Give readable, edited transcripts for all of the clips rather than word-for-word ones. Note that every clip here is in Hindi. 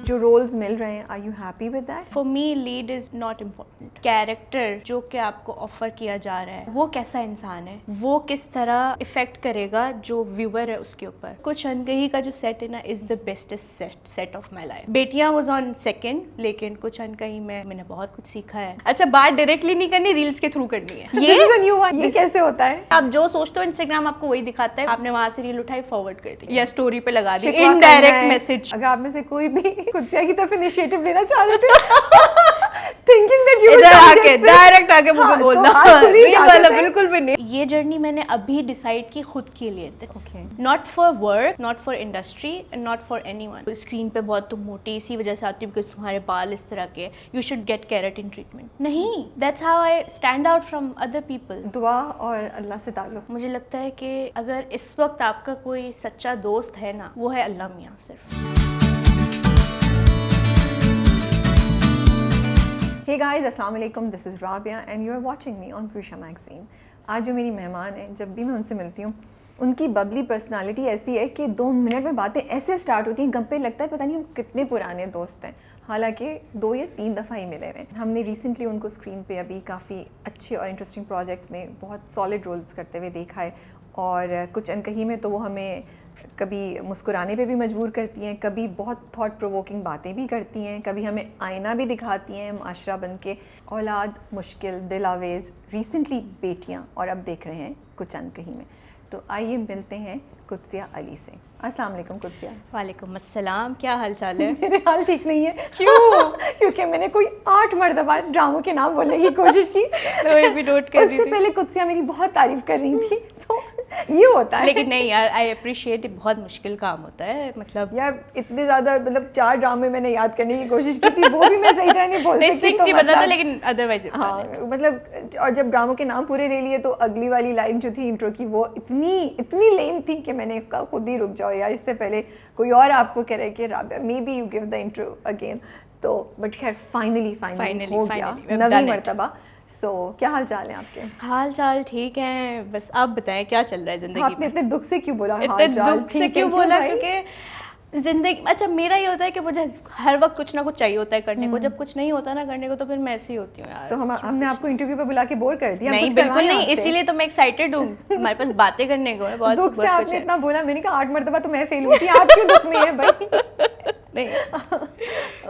जो रोल्स मिल रहे हैं, are you happy with that? For me lead is not important, character जो कि आपको ऑफर किया जा रहा है वो कैसा इंसान है, वो किस तरह इफेक्ट करेगा जो व्यूअर है उसके ऊपर। कुछ अनकही का जो सेट है ना is the bestest set of my life. बेटियां वाज ऑन सेकंड, लेकिन कुछ अनकही में मैंने बहुत कुछ सीखा है। अच्छा, बात डायरेक्टली नहीं करनी, रील्स के थ्रू करनी है। ये कैसे होता है? आप जो सोचते हो इंस्टाग्राम आपको वही दिखाता है, आपने वहां से रील उठाई, फॉरवर्ड कर दी या स्टोरी पे लगा दी, शिकवा इनडायरेक्ट करना है। मैसेज। अगर आप में से कोई भी कुत्सिया की तरफ इनिशिएटिव लेना चाह रहे थे थिंकिंग दैट यू इधर आके डायरेक्ट आके मुझे बोलना, ये वाला बिल्कुल भी नहीं। ये जर्नी मैंने अभी डिसाइड की खुद के लिए, not for work, not for industry and not for anyone. Screen पे बहुत तुम मोटी इसी वजह से आती हो बिकॉज तुम्हारे बाल इस तरह के, you should get keratin treatment. नहीं, that's how I stand out from other people. दुआ और अल्लाह से ताल्लुक। मुझे लगता है कि अगर इस वक्त आपका कोई सच्चा दोस्त है ना, वो है अल्लाह मियाँ सिर्फ। Hey guys, अस्सलाम वालेकुम, this is Rabia and you are watching me on प्यूशा मैगज़ीन। आज जो मेरी मेहमान है, जब भी मैं उनसे मिलती हूँ उनकी बबली पर्सनालिटी ऐसी है कि 2 मिनट में बातें ऐसे स्टार्ट होती हैं, गम पे लगता है पता नहीं हम कितने पुराने दोस्त हैं। हालांकि 2 या 3 दफ़ा ही मिले हैं। हमने रिसेंटली उनको स्क्रीन पे अभी काफ़ी अच्छे और इंटरेस्टिंग प्रोजेक्ट्स में बहुत सॉलिड रोल्स करते हुए देखा है, और कुछ अनकही में तो वो हमें कभी मुस्कुराने पे भी मजबूर करती हैं, कभी बहुत थॉट प्रोवोकिंग बातें भी करती हैं, कभी हमें आईना भी दिखाती हैं माशरा बन के। औलाद, मुश्किल, दिल आवेज़, रिसेंटली बेटियां, और अब देख रहे हैं कुछ अनकही में। तो आइए मिलते हैं कुत्सिया अली से। अस्सलाम वालेकुम कुत्सिया। वालेकुम अस्सलाम, क्या हाल चाल है? मेरे हाल ठीक नहीं है। क्यों? क्योंकि मैंने कोई 8 मरतबा ड्रामों के नाम बोलने की कोशिश की, तो भी नोट कर रही उससे थी। पहले कुत्सिया मेरी बहुत तारीफ कर रही थी। तो ये होता है। लेकिन नहीं यार, आई अप्रिशिएट, बहुत मुश्किल काम होता है। मतलब यार इतने ज़्यादा, मतलब 4 ड्रामे मैंने याद करने की कोशिश की थी, वो भी मैं सही तरह नहीं बोल सकती। तो बता था, लेकिन अदरवाइज हाँ, मतलब और जब ड्रामों के नाम पूरे ले लिए तो अगली वाली लाइन जो थी इंट्रो की, वो इतनी लेम थी कि मैंने कहा खुद ही रुक जाओ यार, इससे पहले कोई और आपको कह रहे कि Rabia may be you give the intro again. तो बट खैर फाइनली हो गया 9वीं मरतबा। सो क्या हाल चाल है आपके? हाल चाल ठीक है, बस आप बताएं क्या चल रहा है जिंदगी में? आपने इतने दुख से क्यों बोला? इतने दुख से क्यों बोला? क्योंकि जिंदगी, अच्छा मेरा ये होता है कि मुझे हर वक्त कुछ ना कुछ चाहिए होता है करने को। जब कुछ नहीं होता ना करने को तो फिर मैं ऐसी होती हूँ यार। तो हमने आपको इंटरव्यू पे बुला के बोर कर दिया? नहीं बिल्कुल नहीं, इसीलिए तो मैं एक्साइटेड हूँ, हमारे पास बातें करने को है बहुत। दुख से आपने इतना बोला, मैंने कहा 8 मरतबा तो मैं फेल हुई थी, आप क्यों दुख में है भाई? नहीं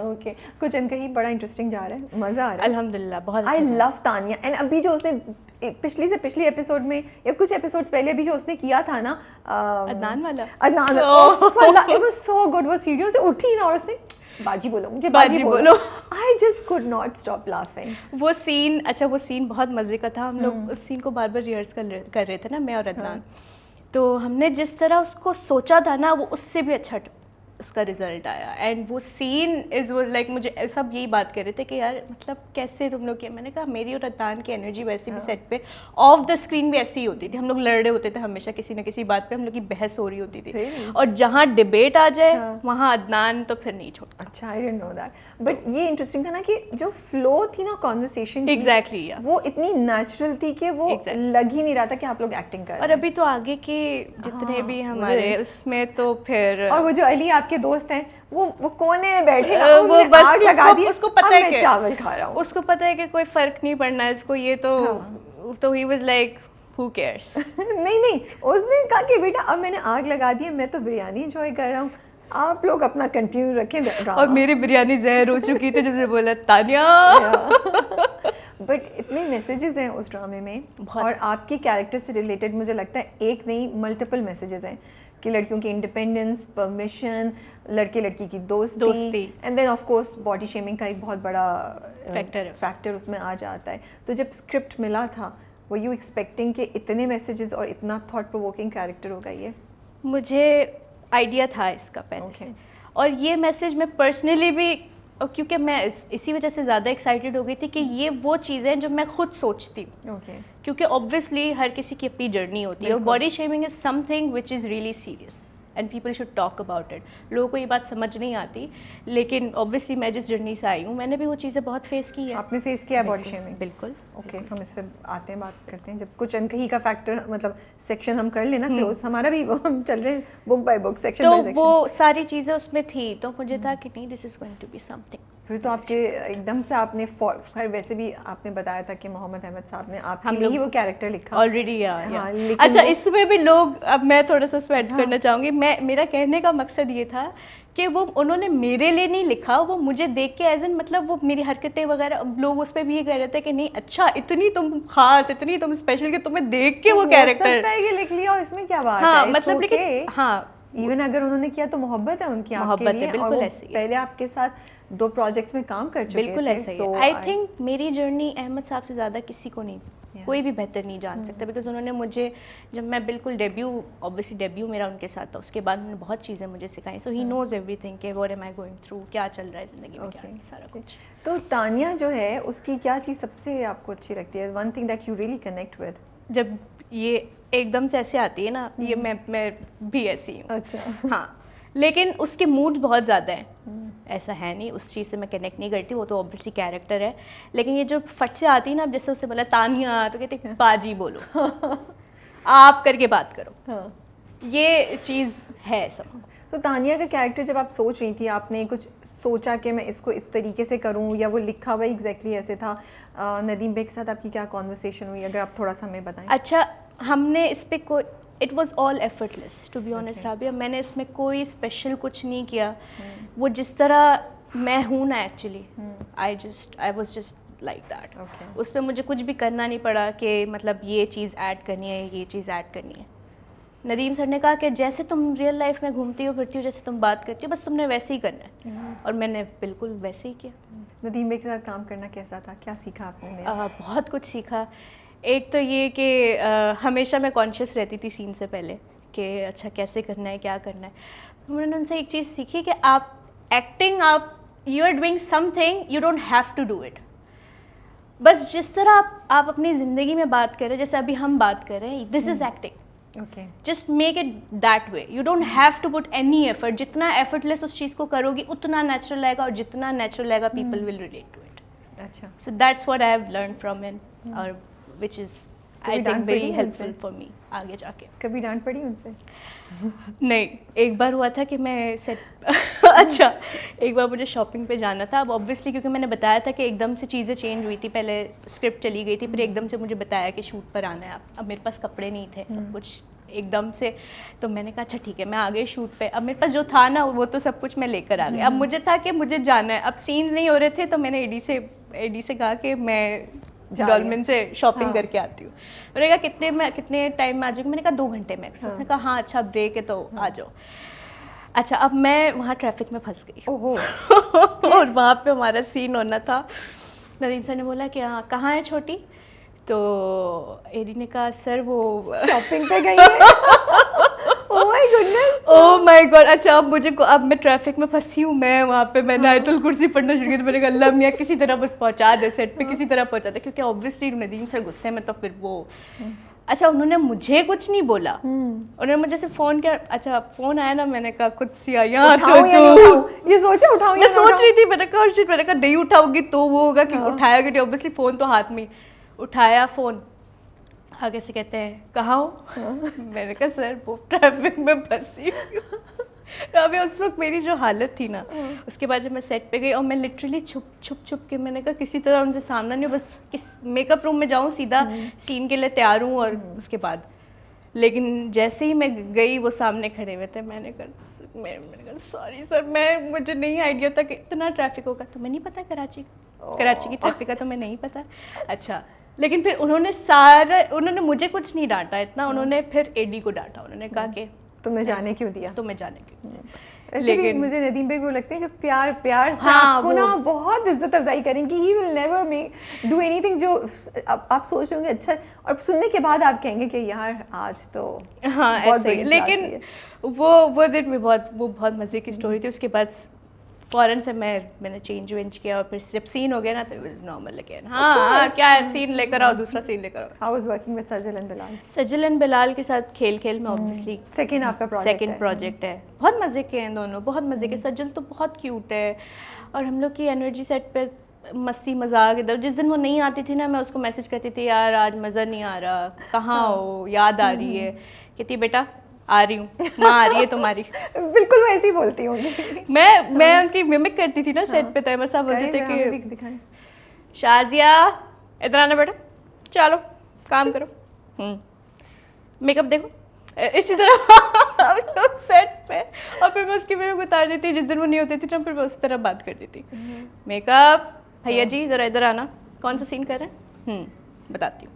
ओके, कुछ अनकही बड़ा इंटरेस्टिंग जा रहा है, मजा आ रहा है अल्हम्दुलिल्लाह, बहुत आई लव तानिया। एंड अभी जो उसने पिछली एपिसोड में या कुछ एपिसोड्स पहले भी जो उसने किया था ना, अदनान वाला, इट वाज सो गुड। वो सीढ़ियों से उठी ना और उसने बाजी बोलो, मुझे बाजी बोलो, I just could not stop laughing. वो सीन, अच्छा वो सीन बहुत मजे का था। हम लोग उस सीन को बार बार रिहर्स कर रहे थे ना, मैं और अदनान। तो हमने जिस तरह उसको सोचा था ना, वो उससे भी अच्छा उसका रिजल्ट आया। एंड वो सीन वाज लाइक, मुझे सब यही बात कर रहे थे कि यार मतलब कैसे तुम लोग किया। मैंने कहा मेरी और अदनान की एनर्जी वैसे भी सेट पे ऑफ द स्क्रीन भी ऐसी ही होती थी। हम लोग लड़ रहे होते थे हमेशा, किसी ना किसी बात पे हम लोग की बहस हो रही होती थी। और जहाँ डिबेट आ जाए वहाँ अदनान तो फिर नहीं छोड़ता। अच्छा, I didn't know that. But ये इंटरेस्टिंग था ना कि जो फ्लो थी ना कॉन्वर्सेशन, एग्जैक्टली वो इतनी नेचुरल थी कि वो लग ही नहीं रहा था कि आप लोग एक्टिंग कर रहे हैं। और अभी तो आगे के जितने भी हमारे उसमें तो फिर, और वो जो अली आपके दोस्त हैं, वो कोने में बैठे, वो बस आग लगा दी, उसको पता है कि चावल खा रहा हूँ, उसको पता है कि कोई फर्क नहीं पड़ना है इसको, ये तो he was like who cares? नहीं, उसने कहा कि बेटा अब मैंने आग लगा दी है, मैं तो बिरयानी एंजॉय कर रहा हूँ, आप लोग अपना कंटिन्यू रखें। और मेरी बिरयानी जहर हो चुकी थी जब से बोला तानिया। बट इतने मैसेजेस हैं उस ड्रामे में, और आपके कैरेक्टर से रिलेटेड मुझे लगता है एक नहीं मल्टीपल मैसेजेस हैं कि लड़कियों की इंडिपेंडेंस, परमिशन, लड़के लड़की की दोस्ती, and then of course body shaming का एक बहुत बड़ा फैक्टर उसमें आ जाता है। तो जब स्क्रिप्ट मिला था, वर यू एक्सपेक्टिंग कि इतने मैसेजेस और इतना थॉट प्रोवोकिंग कैरेक्टर होगा ये? मुझे आइडिया था इसका पहले से, और ये मैसेज मैं पर्सनली भी, क्योंकि मैं इसी वजह से ज़्यादा एक्साइटेड हो गई थी कि ये वो चीज़ें हैं जो मैं खुद सोचती हूँ। क्योंकि ऑब्वियसली हर किसी की अपनी जर्नी होती है, और body shaming is something which is really serious. And people should talk about it. लोगों को ये बात समझ नहीं आती, लेकिन ऑब्वियसली मैं जिस जर्नी से आई हूँ मैंने भी वो चीज़ें बहुत फेस की है. आपने फेस किया बॉडी शेमिंग? बिल्कुल. ओके, हम इस पे आते हैं, बात करते हैं. जब कुछ अनकही का फैक्टर मतलब सेक्शन हम कर लेना क्लोज, हमारा भी हम चल रहे हैं book by book, section by तो सेक्शन. वो सारी चीज़ें उसमें थी, तो मुझे था कि नहीं, this is going to be something. फिर तो आपके एकदम से आपने खैर वैसे भी आपने बताया था कि मोहम्मद अहमद साहब ने आपके लिए ही वो कैरेक्टर लिखा ऑलरेडी. हाँ, अच्छा, इसमें भी लोग, अब मैं थोड़ा सा इसमें ऐड करना चाहूँगी. मेरा कहने का मकसद ये था कि वो उन्होंने मेरे लिए नहीं लिखा, वो मुझे देख के एज एन मतलब वो मेरी हरकतें वगैरह, लोग उस पर भी ये कह रहे थे कि नहीं अच्छा, इतनी तुम खास, इतनी तुम स्पेशल कि तुम्हें देख के वो कैरेक्टर सकता है कि लिख लिया, इसमें क्या बात हाँ, है. मतलब लेकिन हाँ, इवन अगर उन्होंने किया तो मोहब्बत है उनकी आपके लिए, बिल्कुल और वो ऐसे ही है. पहले आपके साथ 2 प्रोजेक्ट्स में काम कर चुके थे. बिल्कुल ऐसा ही है. आई थिंक मेरी जर्नी अहमद साहब से ज़्यादा किसी को नहीं, कोई भी बेहतर नहीं जान सकता, बिकॉज उन्होंने मुझे, जब मैं बिल्कुल ऑब्वियसली डेब्यू मेरा उनके साथ था, उसके बाद उन्होंने बहुत चीज़ें मुझे सिखाई. सो ही नोज एवरीथिंग कि what am I going through, क्या चल रहा है ज़िंदगी में, क्या सारा कुछ. तो तानिया जो है उसकी क्या चीज़ सबसे आपको अच्छी लगती है, one thing that you really connect with? जब ये एकदम से ऐसे आती है ना, ये मैं भी ऐसी हूँ. अच्छा. हाँ, लेकिन उसके मूड बहुत ज़्यादा हैं, ऐसा है नहीं, उस चीज़ से मैं कनेक्ट नहीं करती, वो तो ऑब्वियसली कैरेक्टर है. लेकिन ये जो फट से आती है ना, जैसे उससे बोला तानिया, तो कहते बाजी बोलो, आप करके बात करो. हाँ. ये चीज़ है सब. तो तानिया का कैरेक्टर जब आप सोच रही थी, आपने कुछ सोचा कि मैं इसको इस तरीके से करूं, या वो लिखा हुआ एग्जैक्टली ऐसे था? नदीम भाई के साथ आपकी क्या कॉन्वर्सेशन हुई, अगर आप थोड़ा सा हमें बताएं. अच्छा, हमने इस पे कोई, it was all effortless to be honest Rabia. मैंने इसमें कोई स्पेशल कुछ नहीं किया. वो जिस तरह मैं हूँ ना, actually I was just like that. उसमें मुझे कुछ भी करना नहीं पड़ा कि मतलब ये चीज़ ऐड करनी है, ये चीज़ ऐड करनी है. नदीम सर ने कहा कि जैसे तुम रियल लाइफ में घूमती हो फिरती हो, जैसे तुम बात करती हो, बस तुमने वैसे ही करना है. और मैंने बिल्कुल वैसे ही किया. नदीम भाई के साथ काम करना कैसा था, क्या सीखा आपने? बहुत कुछ सीखा. एक तो ये कि हमेशा मैं कॉन्शियस रहती थी सीन से पहले कि अच्छा कैसे करना है, क्या करना है. मैंने उनसे एक चीज़ सीखी कि आप एक्टिंग, आप you are doing something, you don't have to do it. बस जिस तरह आप अपनी ज़िंदगी में बात कर रहे हैं, जैसे अभी हम बात कर रहे हैं, this is acting. Okay, just make it that way. You don't have to put any effort. जितना एफर्टलेस उस चीज़ को करोगी उतना नेचुरल आएगा, और जितना नेचुरल आएगा people will relate to it. अच्छा. So that's what I have learn from it, और which is I think very helpful for me आगे जाके. कभी डांट पड़ी उनसे? नहीं, एक बार हुआ था कि मैं सेट अच्छा, एक बार मुझे शॉपिंग पे जाना था. अब ऑब्वियसली क्योंकि मैंने बताया था कि एकदम से चीज़ें चेंज हुई थी, पहले स्क्रिप्ट चली गई थी, फिर एकदम से मुझे बताया कि शूट पर आना है. अब मेरे पास कपड़े नहीं थे, सब कुछ एकदम से. तो मैंने कहा अच्छा ठीक है, मैं आ गई शूट पे. अब मेरे पास जो था ना वो तो सब कुछ मैं लेकर आ गई. अब मुझे था कि मुझे जाना है. अब सीन्स नहीं हो रहे थे, तो मैंने एडी से कहा कि मैं डॉल्मेन से शॉपिंग करके आती हूँ. मैंने कहा कितने टाइम में आ जाऊँगी? मैंने कहा 2 घंटे मैक्स. मैंने कहा हाँ अच्छा ब्रेक है तो आ जाओ. अच्छा, अब मैं वहाँ ट्रैफिक में फंस गई. ओहो. और वहाँ पे हमारा सीन होना था. नदीम सर ने बोला कि हाँ कहाँ है छोटी? तो एडी ने कहा सर वो शॉपिंग पे गई है. Oh my goodness. Oh my God. अच्छा, अब मैं ट्रैफिक में फंसी हूँ. मैं वहाँ पे मैंने आयतुल कुर्सी पढ़ना शुरू किया. तो मैंने कहा अल्लाह मियाँ किसी तरह बस पहुँचा दे सेट पे, किसी तरह पहुँचा दे, क्योंकि ऑब्वियसली नदीम सर गुस्से में, तो फिर वो अच्छा उन्होंने मुझे कुछ नहीं बोला. उन्होंने मुझे सिर्फ फ़ोन किया. अच्छा फ़ोन आया ना, मैंने कहा खुद सिया यहाँ तो ये सोचा उठाऊँ, मैं सोच रही थी. मैंने कहा नहीं उठाओगी तो वो होगा कि उठाएगी नहीं. ऑब्वियसली फ़ोन तो हाथ में उठाया. फ़ोन आगे से कहते हैं कहाँ हो? मैंने कहा सर वो ट्रैफिक में फंसी. अभी उस वक्त मेरी जो हालत थी ना, उसके बाद जब मैं सेट पे गई और मैं लिटरली छुप के, मैंने कहा किसी तरह उनसे सामना नहीं हो, बस किस मेकअप रूम में जाऊँ सीधा सीन के लिए तैयार हूँ और उसके बाद. लेकिन जैसे ही मैं गई वो सामने खड़े हुए थे. मैंने कहा सॉरी सर, मुझे नहीं आइडिया था कि इतना ट्रैफिक होगा. तुम्हें नहीं पता कराची की ट्रैफिक का तुम्हें नहीं पता? अच्छा. लेकिन फिर उन्होंने मुझे कुछ नहीं डांटा इतना. उन्होंने फिर एडी को डांटा. उन्होंने कहा कि तुम्हें जाने क्यों दिया? तुम्हें जाने क्यों. लेकिन मुझे नदीम भाई को लगते हैं जो प्यार से आपको ना बहुत इज्जत अफजाई करेंगे. He will never do anything जो आप सोच रहे होंगे अच्छा, और सुनने के बाद आप कहेंगे कि यार आज तो हाँ ऐसे ही. लेकिन वो दिन में बहुत मज़े की स्टोरी थी. उसके बाद फ़ौरन से मैंने चेंज वेंज किया और फिर जब सीन हो गया ना तो नॉर्मल अगेन। हाँ क्या है, सीन लेकर आओ, दूसरा सीन लेकर आओ। How was working with Sajal and Bilal? Sajal and Bilal के साथ खेल में ऑब्वियसली सेकंड आपका प्रोजेक्ट सेकंड प्रोजेक्ट है। बहुत मज़े के हैं दोनों, बहुत मज़े के। सजल तो बहुत क्यूट है और हम लोग की एनर्जी सेट पे मस्ती मजाक इधर। जिस दिन वो नहीं आती थी ना, मैं उसको मैसेज करती थी, यार आज मज़ा नहीं आ रहा, कहाँ हो, याद आ रही है। कहती बेटा आ रही हूँ, माँ आ रही है तुम्हारी। बिल्कुल वैसे ही बोलती होंगी। मैं उनकी मिमिक करती थी ना सेट पे, तो ऐसा सब बोलते थे कि शाजिया इधर आना बेटा, चलो काम करो, मेकअप देखो, इसी तरह सेट पे। और फिर मैं उसकी मिमिक उतार देती, जिस दिन वो नहीं होती थी ना फिर मैं उस तरह बात कर देती। मेकअप भैया जी ज़रा इधर आना, कौन सा सीन कर रहे हैं, बताती हूँ।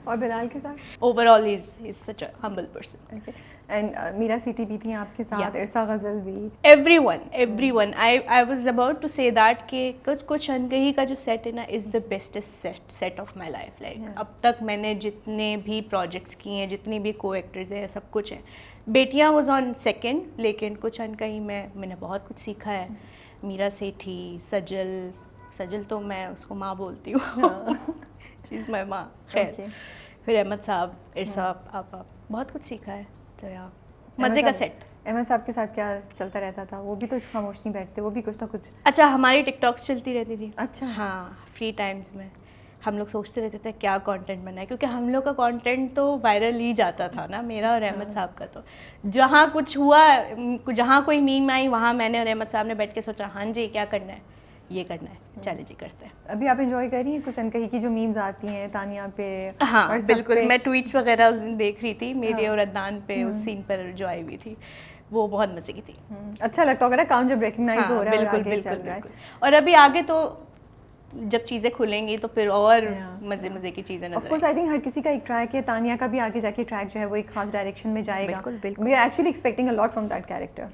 और बिलाल के साथ ओवरऑल ही is such a humble person. Okay. And Mira Sethi भी थी आपके साथ, इरसा गजल भी, everyone. I was about to say that कि कुछ अनकही का जो सेट है ना is the bestest set of my life. Like अब तक मैंने जितने भी प्रोजेक्ट्स किए हैं, जितनी भी को एक्टर्स हैं, सब कुछ है। बेटियाँ वॉज ऑन सेकेंड, लेकिन कुछ अनकही में मैंने बहुत कुछ सीखा है। मीरा सेठी, सजल तो मैं उसको माँ बोलती हूँ, इज़ माई माँ। खैर फिर अहमद साहब, इरसा आपा, बहुत कुछ सीखा है। तो यार मज़े का सेट। अहमद साहब के साथ क्या चलता रहता था? वो भी तो खामोश नहीं बैठते, वो भी कुछ ना कुछ। अच्छा, हमारी टिकटॉक्स चलती रहती थी। अच्छा। हाँ, फ्री टाइम्स में हम लोग सोचते रहते थे क्या कंटेंट बनाए, क्योंकि हम लोग का कंटेंट तो वायरल ही जाता था ना, मेरा और अहमद साहब का। तो जहाँ कुछ हुआ, जहाँ कोई मीम आई, वहाँ मैंने और अहमद साहब ने बैठ के सोचा, हाँ जी क्या करना है, ये करना है, चले जी करते हैं। अभी आप एंजॉय कर रही हैं कुछ अनकही की जो मीम्स आती हैं तानिया पे? हाँ और सब बिल्कुल पे? मैं ट्वीट्स वगैरह उस दिन देख रही थी, मेरे और अदनान पे उस सीन पर जो आई हुई थी, वो बहुत मज़े की थी। अच्छा लगता होगा ना काम जब रिकग्नाइज हाँ, हो रहा है और बिल्कुल आगे बिल्कुल चल रहा है। बिल्कुल। और अभी आगे तो जब चीज़ें खुलेंगी तो फिर और मज़े की चीज़ें ऑफ कोर्स आई थिंक हर किसी का एक ट्रैक है, तानिया का भी आगे जाके ट्रैक जो है वो एक खास डायरेक्शन में जाएगा। बिल्कुल बिल्कुल। We are actually expecting a lot from that character,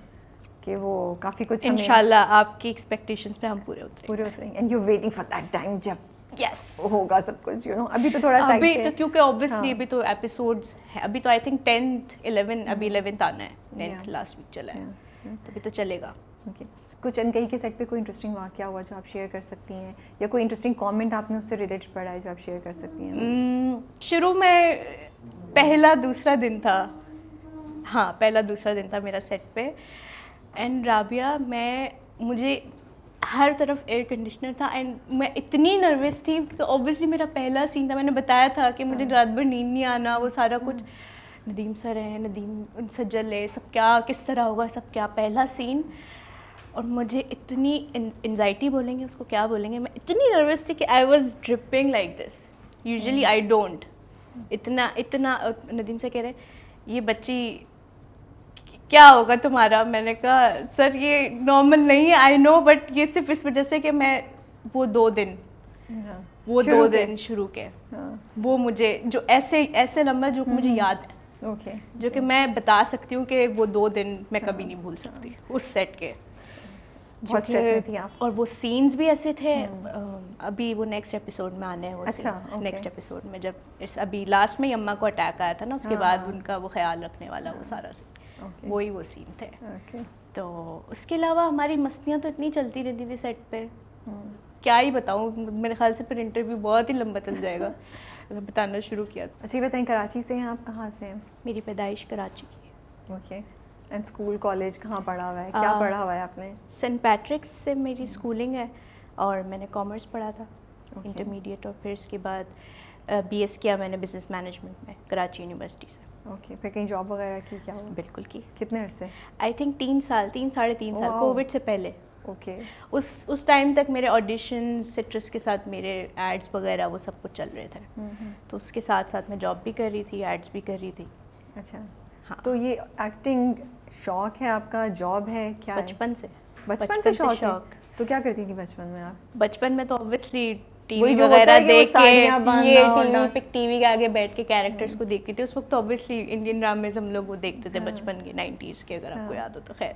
कि वो काफ़ी कुछ हमें इंशाल्लाह आपकी एक्सपेक्टेशंस पे हम पूरे उतरेंगे। And you waiting for that time जब यस होगा सब कुछ, यू नो। अभी तो थोड़ा अभी तो क्योंकि ऑब्वियसली अभी तो एपिसोड्स है, अभी तो आई थिंक 10th 11 अभी 11th आना है, 10th लास्ट वीक चला है, तो अभी तो चलेगा। ओके। कुछ अनकही के सेट पे कोई इंटरेस्टिंग वाकया हुआ जो आप शेयर कर सकती हैं, या कोई इंटरेस्टिंग कमेंट आपने उससे रिलेटेड पढ़ा है जो आप शेयर कर सकती हैं? शुरू में पहला दूसरा दिन था, हाँ पहला दूसरा दिन था मेरा सेट पे, एंड राबिया मुझे हर तरफ एयर कंडीशनर था एंड मैं इतनी नर्वस थी कि ऑब्वियसली मेरा पहला सीन था, मैंने बताया था कि मुझे रात भर नींद नहीं आना, वो सारा कुछ। नदीम सर हैं, नदीम सज्जल है, सब क्या किस तरह होगा, सब क्या, पहला सीन। और मुझे इतनी एंजाइटी बोलेंगे उसको, क्या बोलेंगे, मैं इतनी नर्वस थी कि I was dripping like this. Usually I don't इतना। नदीम से कह रहे ये बच्ची क्या होगा तुम्हारा, मैंने कहा सर ये नॉर्मल नहीं है, आई नो, बट ये सिर्फ इस वजह से कि मैं वो 2 दिन शुरू के वो मुझे जो ऐसे लम्बा जो मुझे याद है, ओके, जो कि मैं बता सकती हूँ कि वो 2 दिन मैं कभी नहीं भूल सकती उस सेट के। बहुत स्ट्रेस में थी आप। और वो सीन्स भी ऐसे थे। अभी वो नेक्स्ट एपिसोड में आने हैं वो। अच्छा, नेक्स्ट एपिसोड में जब अभी लास्ट में अम्मा को अटैक आया था ना, उसके बाद उनका वो ख्याल रखने वाला वो सारा सीन, वही वो सीन थे। तो उसके अलावा हमारी मस्तियाँ तो इतनी चलती रहती थी सेट पे, क्या ही बताऊँ, मेरे ख्याल से फिर इंटरव्यू बहुत ही लंबा चल जाएगा अगर बताना शुरू किया। अच्छी बताएं, कराची से हैं आप? कहाँ से हैं? मेरी पैदाइश कराची की है। ओके। एंड स्कूल कॉलेज कहाँ पढ़ा हुआ है, क्या पढ़ा हुआ है आपने? सेंट पैट्रिक्स से मेरी स्कूलिंग है और मैंने कॉमर्स पढ़ा था इंटरमीडिएट, और फिर उसके बाद बीएस किया मैंने बिजनेस मैनेजमेंट में कराची यूनिवर्सिटी से। ओके। फिर कहीं जॉब वगैरह की? क्या हुआ? बिल्कुल की। कितने अरसे? आई थिंक 3 साल, 3 साढ़े 3 साल, कोविड से पहले। ओके। उस टाइम तक मेरे ऑडिशन, सिट्रस के साथ मेरे एड्स वगैरह वो सब कुछ चल रहे थे, तो उसके साथ साथ मैं जॉब भी कर रही थी, एड्स भी कर रही थी। अच्छा, हाँ। तो ये एक्टिंग शौक है आपका, जॉब है, क्या है? बचपन से शौक है। तो क्या करती थी बचपन में आप? बचपन में तो ऑब्वियसली टीवी वगैरह देख के, ये टीवी के आगे बैठ के कैरेक्टर्स को देखती थी। उस वक्त तो ऑब्वियसली इंडियन ड्रामेज हम लोग वो देखते थे बचपन के 90s के, अगर आपको याद हो तो। खैर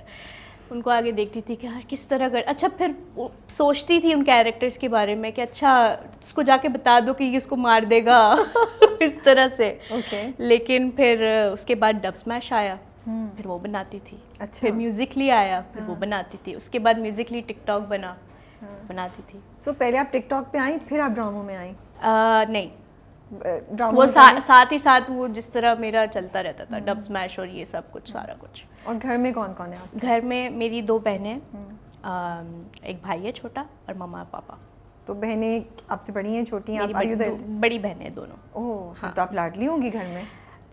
उनको आगे देखती थी कि यार किस तरह कर, अच्छा फिर सोचती थी उन कैरेक्टर्स के बारे में कि अच्छा उसको जाके बता दो कि ये उसको मार देगा इस तरह से। ओके। लेकिन फिर उसके बाद डब स्मैश आया, फिर वो बनाती थी। अच्छा। फिर म्यूजिकली आया, फिर वो बनाती थी। उसके बाद म्यूजिकली टिकटॉक बना, बनाती थी। सो पहले आप टिकटॉक पे आई, फिर आप ड्रामों में आई? नहीं, ड्रामा वो में पहले? साथ ही साथ वो जिस तरह मेरा चलता रहता था, डब स्मैश और ये सब कुछ, सारा कुछ। और घर में कौन कौन है आप? घर में मेरी 2 बहनें, एक भाई है छोटा, और मम्मा और पापा। तो बहनें आपसे बड़ी हैं, छोटी हैं? आप मेरी are you the- बड़ी बहनें दोनों। ओह, फिर तो आप लाडली होंगी घर में,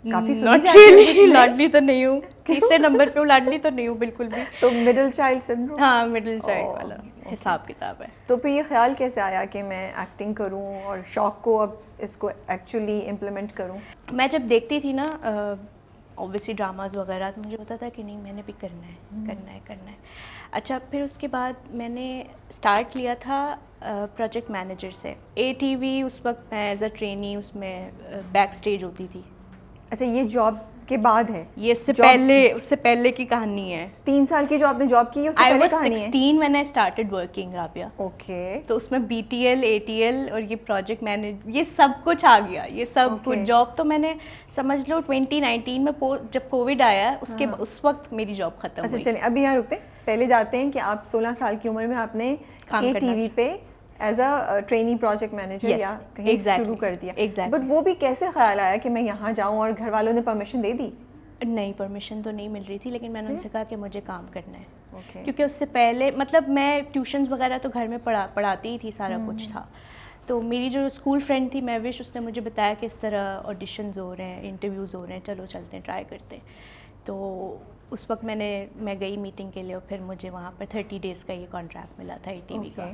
काफी सुनी Not जाती है really, दिखने में। लाडली तो नहीं हूँ, तीसरे नंबर पे हूँ, लाडली तो नहीं हूँ बिल्कुल भी। तो मिडिल चाइल्ड सिंड्रोम? हाँ, मिडिल चाइल्ड ओह, वाला हिसाब किताब है। तो फिर ये ख्याल कैसे आया कि मैं एक्टिंग करूं और शौक को अब इसको एक्चुअली इम्प्लीमेंट करूं? मैं जब देखती थी ना ऑब्वियसली ड्रामाज वगैरह, तो मुझे पता था कि नहीं, मैंने भी करना है, करना है, करना है। अच्छा, फिर उसके बाद मैंने स्टार्ट लिया था प्रोजेक्ट मैनेजर से। ATV उस वक्त मैं एज अ ट्रेनी उसमें बैक स्टेज होती थी। अच्छा, ये जॉब के बाद है? ये उससे पहले की कहानी है। 3 साल की जो आपने जॉब की है उससे आई पहले वॉज कहानी है? 16 when I started working, Rabia. Okay. तो उसमें BTL, ATL और ये प्रोजेक्ट मैनेज, ये सब कुछ आ गया, ये सब कुछ। जॉब तो मैंने समझ लो 2019 में जब कोविड आया उसके उस वक्त मेरी जॉब खत्म अच्छा हुई। चलिए, अभी यहाँ रुकते हैं, पहले जाते हैं कि आप 16 साल की उम्र में आपने काम करना ATV पे as a trainee project manager Yes, या कहीं exactly, शुरू कर दिया। exactly. बट वो भी कैसे ख्याल आया कि मैं यहाँ जाऊँ, और घर वालों ने परमिशन दे दी? नहीं, परमिशन तो नहीं मिल रही थी, लेकिन मैंने उनसे कहा कि मुझे काम करना है। ओके। क्योंकि उससे पहले मतलब मैं ट्यूशन्स वगैरह तो घर में पढ़ाती ही थी, सारा कुछ था। तो मेरी जो स्कूल फ्रेंड थी महविश, उसने मुझे बताया कि इस तरह ऑडिशंस हो रहे हैं, इंटरव्यूज़ हो रहे हैं, चलो चलते हैं, ट्राई करते हैं। तो उस वक्त मैं गई मीटिंग के लिए, और फिर मुझे वहाँ पर 30 डेज़ का ये कॉन्ट्रैक्ट मिला था ATV का।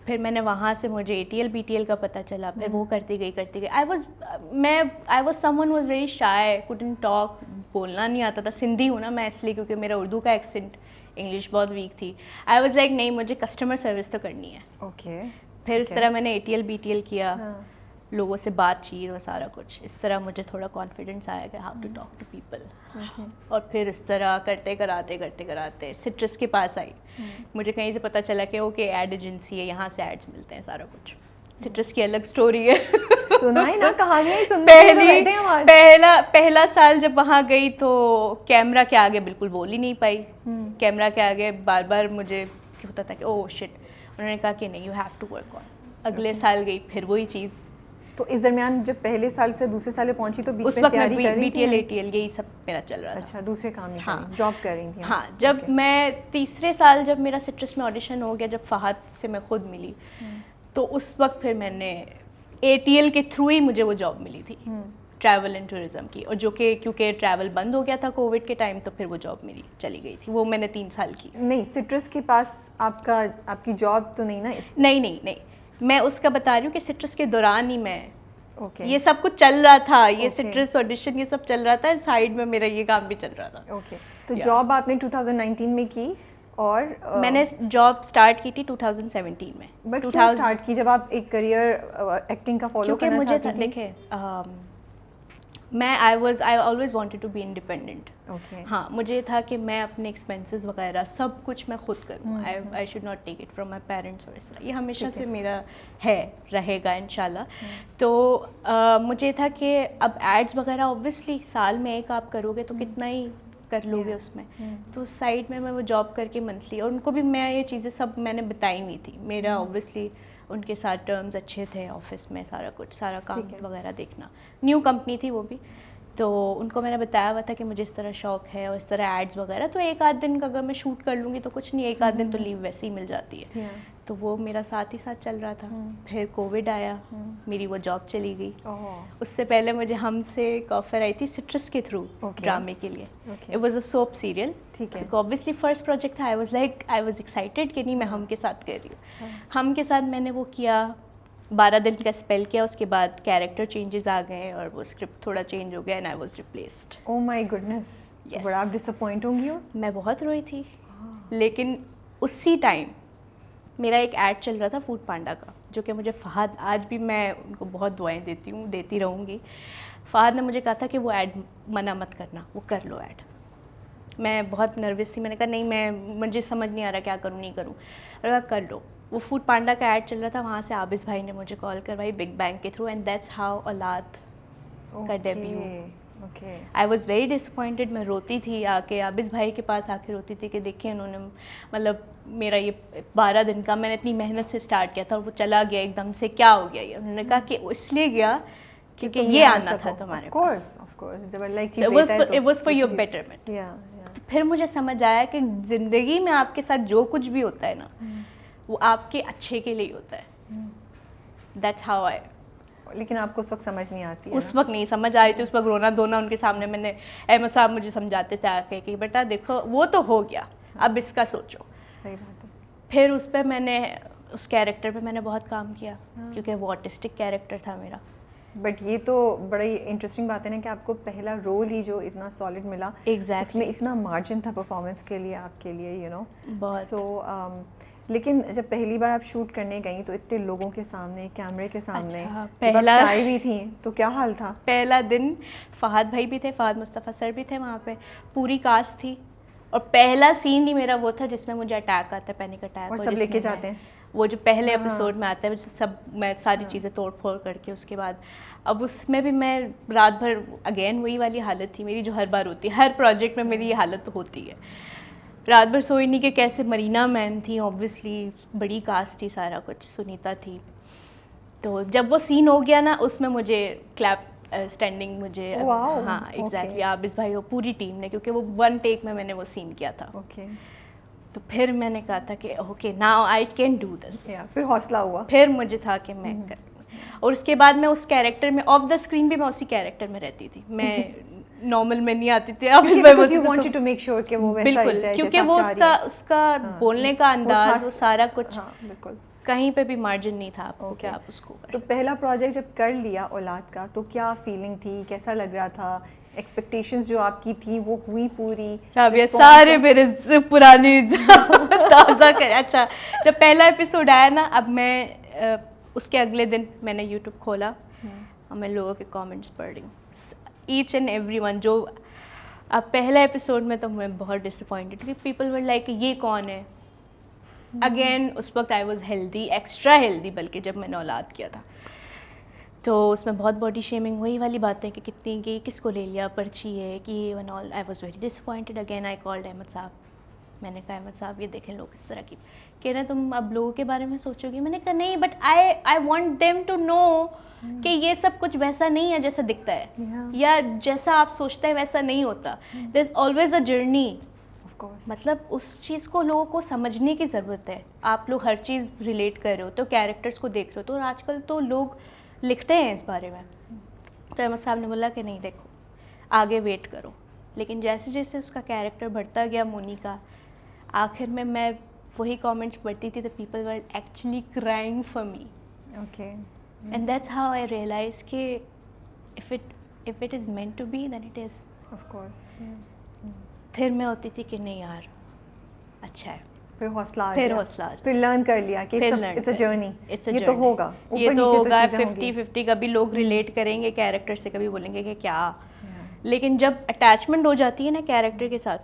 फिर मैंने वहाँ से मुझे ATL BTL का पता चला, फिर वो करती गई। I was someone was very shy, couldn't talk, बोलना नहीं आता था। सिंधी हूँ ना मैं, इसलिए, क्योंकि मेरा उर्दू का एक्सेंट, इंग्लिश बहुत वीक थी। आई वॉज लाइक नहीं, मुझे कस्टमर सर्विस तो करनी है। ओके। फिर इस तरह मैंने ATL BTL किया, हाँ। लोगों से बातचीत और सारा कुछ। इस तरह मुझे थोड़ा कॉन्फिडेंस आया कि how to talk to people. और फिर इस तरह करते कराते सिट्रस के पास आई। मुझे कहीं से पता चला कि ओके, एड एजेंसी है, यहाँ से एड्स मिलते हैं, सारा कुछ। सिट्रस की अलग स्टोरी है। सुनाई ना, कहानियाँ सुनने के लिए तो बैठे हैं हम आज। पहला साल जब वहाँ गई तो कैमरा के आगे बिल्कुल बोल ही नहीं पाई। कैमरा के आगे बार बार मुझे होता था कि ओह शिट। उन्होंने कहा कि नहीं, you have to work on. अगले साल गई, फिर वही चीज़। तो इस दरमियान जब पहले साल से दूसरे साल पहुंची तो बीच उस में वक्त तैयारी कर रही थी? BTL ATL यही सब मेरा चल रहा था। अच्छा, दूसरे काम नहीं हाँ। कर रही, जॉब कर रही थी? हाँ, जब मैं तीसरे साल जब मेरा सिट्रस में ऑडिशन हो गया, जब फहद से मैं खुद मिली, तो उस वक्त फिर मैंने ATL के थ्रू ही मुझे वो जॉब मिली थी, ट्रैवल एंड टूरिज्म की। और जो कि क्योंकि ट्रैवल बंद हो गया था कोविड के टाइम, तो फिर वो जॉब मेरी चली गई थी। वो मैंने 3 साल की। नहीं, सिट्रस के पास आपकी जॉब तो नहीं ना? नहीं, मैं उसका बता रही हूँ कि सिट्रस के दौरान ही मैं ओके। ये सब कुछ चल रहा था, ये Okay. सिट्रस ऑडिशन ये सब चल रहा था, साइड में मेरा ये काम भी चल रहा था। ओके। तो जॉब आपने 2019 में की, और मैंने जॉब स्टार्ट की थी 2017 में। बट क्यों स्टार्ट की जब आप एक करियर एक्टिंग का फॉलो क्योंकि करना मुझे चाहती थी? देखिए, I always wanted to be independent. Okay. हाँ, मुझे था कि मैं अपने एक्सपेंसेस वगैरह सब कुछ मैं खुद करूँ। I should not take it from my parents और इस तरह। ये हमेशा से मेरा रहेगा इंशाल्लाह। तो मुझे था कि अब एड्स वगैरह ऑब्वियसली साल में एक आप करोगे तो कितना ही कर लोगे उसमें। तो साइड में मैं वो जॉब करके मंथली, और उनको भी मैं ये चीज़ें सब मैंने बताई हुई थी। मेरा ऑब्वियसली उनके साथ टर्म्स अच्छे थे, ऑफिस में सारा कुछ, सारा काम वगैरह देखना। न्यू कंपनी थी वो भी, तो उनको मैंने बताया हुआ था कि मुझे इस तरह शौक है और इस तरह एड्स वगैरह। तो एक आध दिन का अगर मैं शूट कर लूँगी तो कुछ नहीं, एक आध दिन तो लीव वैसे ही मिल जाती है। तो वो मेरा साथ ही साथ चल रहा था। फिर कोविड आया, मेरी वो जॉब चली गई। उससे पहले मुझे हमसे एक ऑफर आई थी सिट्रस के थ्रू ड्रामे के लिए। It was a soap serial. ठीक है। ऑब्वियसली फर्स्ट प्रोजेक्ट था। आई वाज एक्साइटेड कि नहीं, मैं हम के साथ कर रही हूँ। हम के साथ मैंने वो किया, 12 दिन का स्पेल किया। उसके बाद कैरेक्टर चेंजेस आ गए और वो स्क्रिप्ट थोड़ा चेंज हो गया, and I was replaced. Oh my goodness. बड़ा आप डिसअपॉइंट होंगी हो? मैं बहुत रोई थी। लेकिन उसी टाइम मेरा एक ऐड चल रहा था फूड पांडा का, जो कि मुझे फहद, आज भी मैं उनको बहुत दुआएं देती हूँ, देती रहूँगी। फहद ने मुझे कहा था कि वो ऐड मना मत करना, वो कर लो ऐड। मैं बहुत नर्वस थी, मैंने कहा नहीं, मुझे समझ नहीं आ रहा क्या करूँ नहीं करूँ। और कहा कर लो। वो फूड पांडा का ऐड चल रहा था, वहाँ से आबिस भाई ने मुझे कॉल करवाई बिग बैंग के थ्रू, एंड दैट्स हाउ औलाद का debut okay. I was very disappointed. मैं रोती थी आके, आबिस भाई के पास आके रोती थी कि देखिए इन्होंने मतलब मेरा ये 12 दिन का मैंने इतनी मेहनत से स्टार्ट किया था और वो चला गया एकदम से, क्या हो गया ये? उन्होंने कहा कि इसलिए गया क्योंकि ये आना था तुम्हारे पास। ऑफ कोर्स जब अल्लाह की So देता है तो it was for your betterment. या फिर मुझे समझ आया कि ज़िंदगी में आपके साथ जो कुछ भी होता है ना, वो आपके अच्छे के लिए ही होता है। दैट्स हाउ आई। लेकिन आपको उस वक्त समझ नहीं आती है उस वक्त नहीं समझ आ रही थी, उस वक्त रोना धोना उनके सामने। मैंने अहमद साहब मुझे समझाते थे आके कि बेटा देखो वो तो हो गया, अब इसका सोचो। सही बात है। फिर उस पर मैंने उस कैरेक्टर पे मैंने बहुत काम किया क्योंकि वो ऑटिस्टिक कैरेक्टर था मेरा। बट ये तो बड़ी इंटरेस्टिंग बात है ना कि आपको पहला रोल ही जो इतना सॉलिड मिला, Exactly. उसमें इतना मार्जिन था परफॉर्मेंस के लिए आपके लिए, यू नो। बहुत। सो लेकिन जब पहली बार आप शूट करने गई तो इतने लोगों के सामने, कैमरे के सामने, अच्छा, पहला शाय भी थी, तो क्या हाल था? पहला दिन फहद भाई भी थे, फहद मुस्तफ़ा सर भी थे वहाँ पे, पूरी कास्ट थी। और पहला सीन ही मेरा वो था जिसमें मुझे अटैक आता है, पैनिक अटैक। और सब लेके जाते हैं वो जो पहले एपिसोड में आता है, सब मैं सारी चीज़ें तोड़ फोड़ करके उसके बाद अब उसमें भी मैं रात भर अगेन वही वाली हालत थी मेरी जो हर बार होती है, हर प्रोजेक्ट में मेरी ये हालत तो होती है। रात भर सोई नहीं कि कैसे। मरीना मैम थी ऑब्वियसली, बड़ी कास्ट थी, सारा कुछ, सुनीता थी। तो जब वो सीन हो गया ना उसमें मुझे क्लैप स्टैंडिंग मुझे Wow, हाँ एग्जैक्टली आबिस भाई और पूरी टीम ने, क्योंकि वो 1 टेक में मैंने वो सीन किया था। ओके। तो फिर मैंने कहा था कि okay now I can do this. फिर हौसला हुआ। फिर मुझे था कि मैं कर। और उसके बाद मैं उस कैरेक्टर में ऑफ द स्क्रीन भी मैं उसी कैरेक्टर में रहती थी, मैं नॉर्मल में नहीं आती थी। अब Because you wanted to make sure कि वो वैसा ही बिल्कुल, जाए क्योंकि जैसा वो आप चाह रही हैं। उसका बोलने का अंदाज, वो सारा कुछ, हाँ बिल्कुल। कहीं पे भी मार्जिन नहीं था आपको कि आप उसको कर तो पहला प्रोजेक्ट जब कर लिया औलाद का, तो क्या फीलिंग थी, कैसा लग रहा था? एक्सपेक्टेशंस जो आपकी थी वो हुई पूरी? ये सारे मेरे पुरानी ताज़ा कर। अच्छा, जब पहला एपिसोड आया ना, अब मैं उसके अगले दिन मैंने यूट्यूब खोला और मैं लोगों के कमेंट्स पढ़ रही हूँ, ईच एंड एवरी वन। जो अब पहला एपिसोड में तो मैं बहुत डिसअपॉइंटेड थी। पीपल वर लाइक ये कौन है? अगेन उस वक्त I was healthy, extra healthy बल्कि, जब मैंने औलाद किया था। तो उसमें बहुत बॉडी शेमिंग, वही वाली बातें कि कितनी की किसको ले लिया, पर्ची है कि ये one all. I was very disappointed. Again I called Ahmed sahab. मैंने कहा अहमद साहब ये देखें लोग इस तरह की कह रहे हैं, तुम अब लोगों के बारे में सोचोगी? मैंने कहा नहीं, but I want them to know कि ये सब कुछ वैसा नहीं है जैसा दिखता है, या जैसा आप सोचते हैं वैसा नहीं होता। There is always a journey. मतलब उस चीज़ को लोगों को समझने की ज़रूरत है। आप लोग हर चीज़ रिलेट कर रहे हो तो कैरेक्टर्स को देख रहे हो, तो और आजकल तो लोग लिखते हैं इस बारे में। तो अहमद साहब ने बोला कि नहीं देखो, आगे वेट करो। लेकिन जैसे जैसे उसका कैरेक्टर बढ़ता गया मोनी का, आखिर में मैं वही कमेंट्स पढ़ती थी, the people were actually crying for me. Okay. And that's how I realise कि if it is meant to be then it is. Of course. फिर मैं होती थी कि नहीं यार अच्छा है, फिर हौसला आ फिर गया। हौसला आ गया। फिर लर्न कर लिया कि इट्स अ जर्नी, ये तो होगा, ये ऊपर तो नीचे होगा। चीज़ें होंगी। 50-50 कभी लोग रिलेट करेंगे कैरेक्टर से, कभी बोलेंगे कि क्या। लेकिन जब अटैचमेंट हो जाती है ना कैरेक्टर के साथ,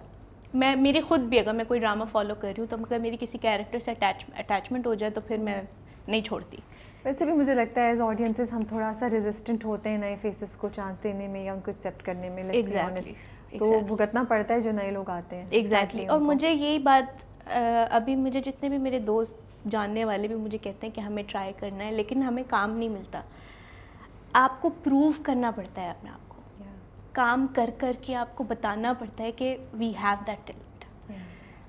मैं मेरी खुद भी अगर मैं कोई ड्रामा फॉलो कर रही हूँ तो अगर मेरी किसी कैरेक्टर से अटैचमेंट हो जाए तो फिर मैं नहीं छोड़ती। वैसे भी मुझे लगता है एज ऑडियंसेस हम थोड़ा सा रेजिस्टेंट होते हैं नए फेसेस को चांस देने में या उनको एक्सेप्ट करने में। let's be honest. तो भुगतना पड़ता है जो नए लोग आते हैं। एग्जैक्टली। और मुझे यही बात अभी मुझे जितने भी मेरे दोस्त जानने वाले भी मुझे कहते हैं कि हमें ट्राई करना है, लेकिन हमें काम नहीं मिलता। आपको प्रूव करना पड़ता है अपने आप को, काम कर कर के आपको बताना पड़ता है कि वी हैव दैट टैलेंट।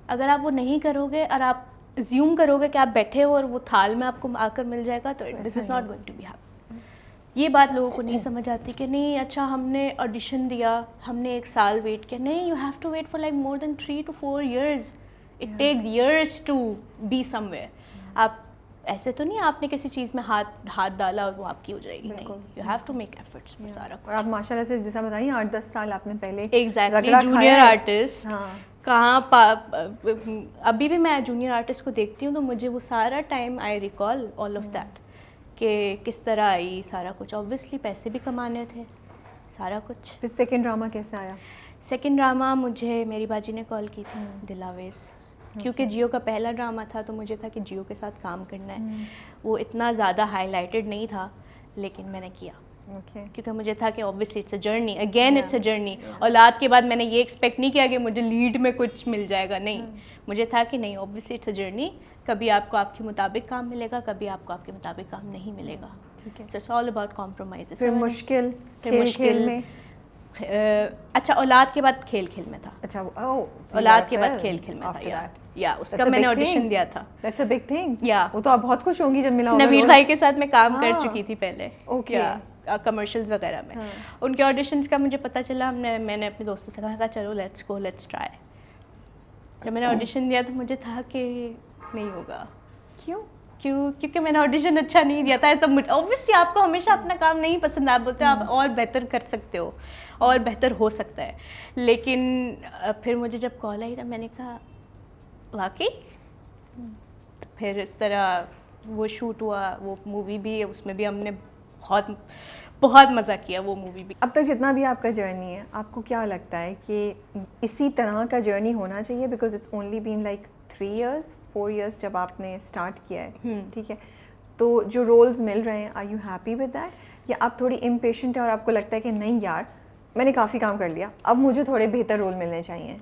अगर आप वो नहीं करोगे और आप ज्यूम करोगे कि आप बैठे हो और वो थाल में आपको आकर मिल जाएगा, तो this is not going to be happen. ये बात लोगों को नहीं समझ आती कि नहीं अच्छा हमने ऑडिशन दिया, हमने 1 साल वेट किया। नहीं, you have to wait for like more than 3 to 4 years. It takes years to be somewhere. आप ऐसे तो नहीं आपने किसी चीज़ में हाथ डाला और वो आपकी हो जाएगी, नहीं, you have to make efforts for सारा। और आप माशाल्लाह से जैसा बताइए 8-10 साल आपने पहले एग्जैक्टली रगड़ा जूनियर खाया है। आर्टिस्ट हाँ। कहाँ अभी भी मैं जूनियर आर्टिस्ट को देखती हूँ तो मुझे वो सारा time I recall all of that कि किस तरह आई सारा कुछ। ऑब्वियसली पैसे भी कमाने थे, सारा कुछ। फिर सेकंड ड्रामा कैसे आया? सेकंड ड्रामा मुझे मेरी बाजी ने कॉल की थी, दिलावेज, क्योंकि जियो का पहला ड्रामा था तो मुझे था कि जियो के साथ काम करना है। वो इतना ज़्यादा हाईलाइटेड नहीं था लेकिन मैंने किया। ओके क्योंकि मुझे था कि obviously it's a journey, again it's a journey. औलाद के बाद मैंने ये एक्सपेक्ट नहीं किया कि मुझे लीड में कुछ मिल जाएगा, नहीं। मुझे था कि नहीं, ऑब्वियसली इट्स अ जर्नी, कभी आपको आपके मुताबिक काम मिलेगा, कभी आपको आपके मुताबिक काम नहीं मिलेगा। ठीक है। So it's all about compromise. फिर मुश्किल फिर खेल मुश्किल में। अच्छा, औलाद के बाद खेल में था। अच्छा, ओह, औलाद के बाद खेल में था, या उसका मैंने ऑडिशन दिया था। That's a big thing. या वो तो आप बहुत खुश होंगी जब मिला होगा नवीर role। भाई के साथ मैं काम कर हाँ। चुकी थी पहले, Okay। कमर्शियल्स वगैरह में। हाँ। उनके ऑडिशंस का मुझे पता चला, मैंने अपने दोस्तों से कहा चलो लेट्स गो, लेट्स ट्राई। जब मैंने ऑडिशन दिया तो मुझे था कि नहीं होगा। क्योंकि मैंने ऑडिशन अच्छा नहीं दिया था। ऐसा मुझे, ऑब्वियसली आपको हमेशा अपना काम नहीं पसंद, आप बोलते हो आप और बेहतर कर सकते हो और बेहतर हो सकता है, लेकिन फिर मुझे जब कॉल आई तब मैंने कहा वाकई। फिर इस तरह वो शूट हुआ, वो मूवी भी, उसमें भी हमने बहुत बहुत मज़ा किया, वो मूवी भी। अब तक जितना भी आपका जर्नी है, आपको क्या लगता है कि इसी तरह का जर्नी होना चाहिए? Because it's only been like 3 years 4 years जब आपने स्टार्ट किया है, ठीक है, तो जो रोल्स मिल रहे हैं, are you happy with that, या आप थोड़ी इम्पेशेंट है और आपको लगता है कि नहीं यार मैंने काफ़ी काम कर लिया, अब मुझे थोड़े बेहतर रोल मिलने चाहिए?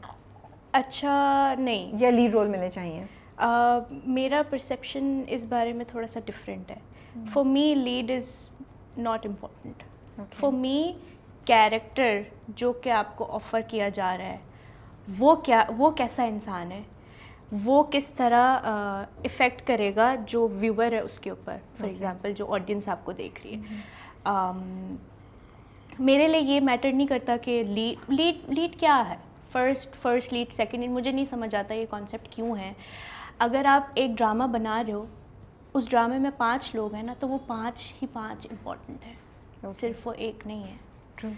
अच्छा, नहीं, या लीड रोल मिलने चाहिए? मेरा परसेप्शन इस बारे में थोड़ा सा डिफरेंट है। For me lead is not important. For me character जो कि आपको ऑफ़र किया जा रहा है, वो कैसा इंसान है, वो किस तरह इफ़ेक्ट करेगा जो व्यूअर है उसके ऊपर। फॉर एग्ज़ाम्पल जो ऑडियंस आपको देख रही है, मेरे लिए ये मैटर नहीं करता कि लीड क्या है, फर्स्ट लीड, सेकंड लीड, मुझे नहीं समझ आता ये कॉन्सेप्ट क्यों है। अगर आप एक ड्रामा बना रहे हो, उस ड्रामे में 5 लोग हैं ना, तो वो 5 ही 5 इम्पॉर्टेंट है, सिर्फ वो एक नहीं है। True।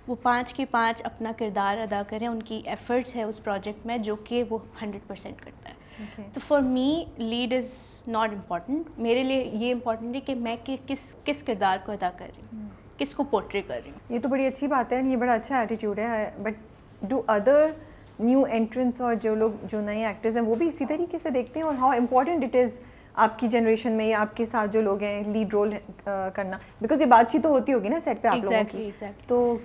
वो 5 के 5 अपना किरदार अदा करें, उनकी एफर्ट्स है उस प्रोजेक्ट में जो कि वो 100% करता है। तो for me lead is not important. मेरे लिए ये इम्पॉर्टेंट है कि मैं किस किरदार को अदा कर रही हूँ, किसको पोर्ट्रे कर रही हूँ। ये तो बड़ी अच्छी बात है, ये बड़ा अच्छा एटीट्यूड है। But do other new entrants और जो नए एक्टर्स हैं वो भी इसी तरीके से देखते हैं? और हाउ इम्पॉर्टेंट इट इज़ आपकी जनरेशन में या आपके साथ जो लोग हैं लीड रोल करना? बिकॉज ये बातचीत तो होती होगी ना सेट पे आप लोगों की। Exactly। तो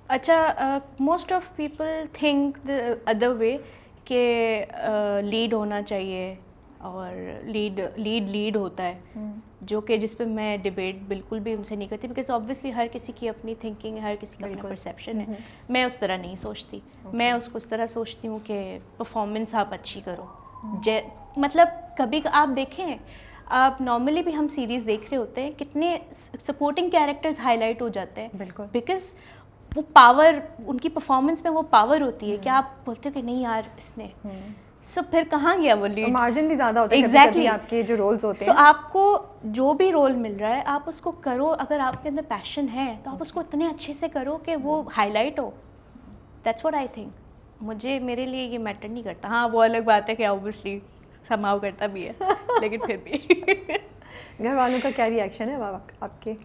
अच्छा, most of people think the other way कि लीड होना चाहिए और लीड होता है, जो कि जिस पे मैं डिबेट बिल्कुल भी उनसे नहीं करती, बिकॉज ऑब्वियसली हर किसी की अपनी थिंकिंग है, हर किसी का अपना परसेप्शन है। मैं उस तरह नहीं सोचती। मैं उसको उस तरह सोचती हूँ कि परफॉर्मेंस आप अच्छी करो। मतलब कभी आप देखें, आप नॉर्मली भी हम सीरीज़ देख रहे होते हैं, कितने सपोर्टिंग कैरेक्टर्स हाईलाइट हो जाते हैं, बिल्कुल, बिकॉज वो पावर, उनकी परफॉर्मेंस में वो पावर होती है कि आप बोलते हो कि नहीं यार इसने, सब फिर कहाँ गया वो लीड। मार्जिन भी ज़्यादा होता है Exactly। आपके जो रोल्स होते हैं। हैं। आपको जो भी रोल मिल रहा है आप उसको करो, अगर आपके अंदर पैशन है तो आप उसको इतने अच्छे से करो कि वो हाईलाइट हो। That's what I think. मेरे लिए ये मैटर नहीं करता। हाँ, वो अलग बात है कि ऑब्वियसली समाव करता भी है लेकिन फिर भी घर वालों का क्या रिएक्शन है आपके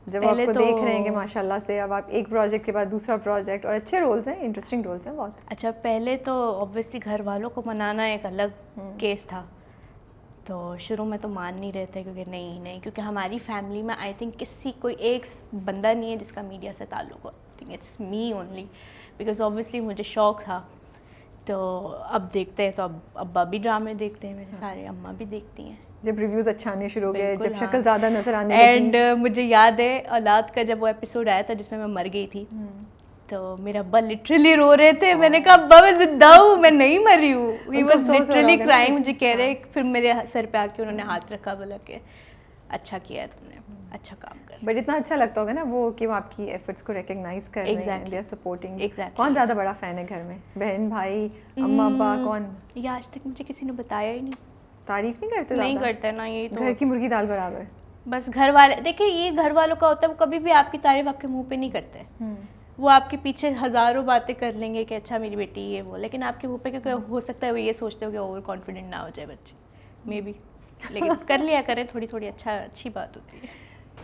जब आपको देख रहे हैं कि माशाल्लाह से अब आप एक प्रोजेक्ट के बाद दूसरा प्रोजेक्ट, और अच्छे रोल्स हैं, इंटरेस्टिंग रोल्स हैं बहुत? अच्छा, पहले तो ऑब्वियसली घर वालों को मनाना एक अलग केस था। तो शुरू में तो मान नहीं रहे थे क्योंकि नहीं, क्योंकि हमारी फैमिली में आई थिंक कोई एक बंदा नहीं है जिसका मीडिया से ताल्लुक हो। I think it's me only, because obviously मुझे शौक था। तो अब देखते हैं, तो अब अब्बा भी ड्रामे देखते हैं मेरे सारे, अम्मा भी देखती हैं। जब रिव्यूज़ अच्छे आने शुरू हो गए, जब हाँ। शक्ल ज़्यादा नजर आने लगी। एंड मुझे याद है औलाद का जब वो एपिसोड आया था जिसमें मैं मर गई थी, तो मेरा अब्बा लिटरली रो रहे थे। मैंने कहा अब्बा मैं जिंदा हूँ, मैं नहीं मरी हूँ। He was literally crying. मुझे कह रहे, फिर मेरे सर पे आके उन्होंने हाथ रखा, बोला कि अच्छा किया है तुमने, अच्छा काम कर। बट इतना अच्छा लगता होगा ना वो कि वो आपकी एफर्ट्स को रिकॉग्नाइज कर रहे हैं, दे आर सपोर्टिंग। कौन ज़्यादा बड़ा फ़ैन है घर में, बहन भाई अम्मा अब्बा, कौन? ये आज तक मुझे किसी ने बताया ही नहीं। तारीफ नहीं करते? नहीं करते ना, ये तो घर की मुर्गी दाल बराबर। बस घर वाले, देखिए ये घर वालों का होता है, वो कभी भी आपकी तारीफ आपके मुंह पे नहीं करते। वो आपके पीछे हज़ारों बातें कर लेंगे कि अच्छा मेरी बेटी ये वो, लेकिन आपके मुंह पे, क्योंकि हो सकता है वो ये सोचते हो कि ओवर कॉन्फिडेंट ना हो जाए बच्चे, मे बी, लेकिन कर लिया करें थोड़ी थोड़ी, अच्छी बात होती है।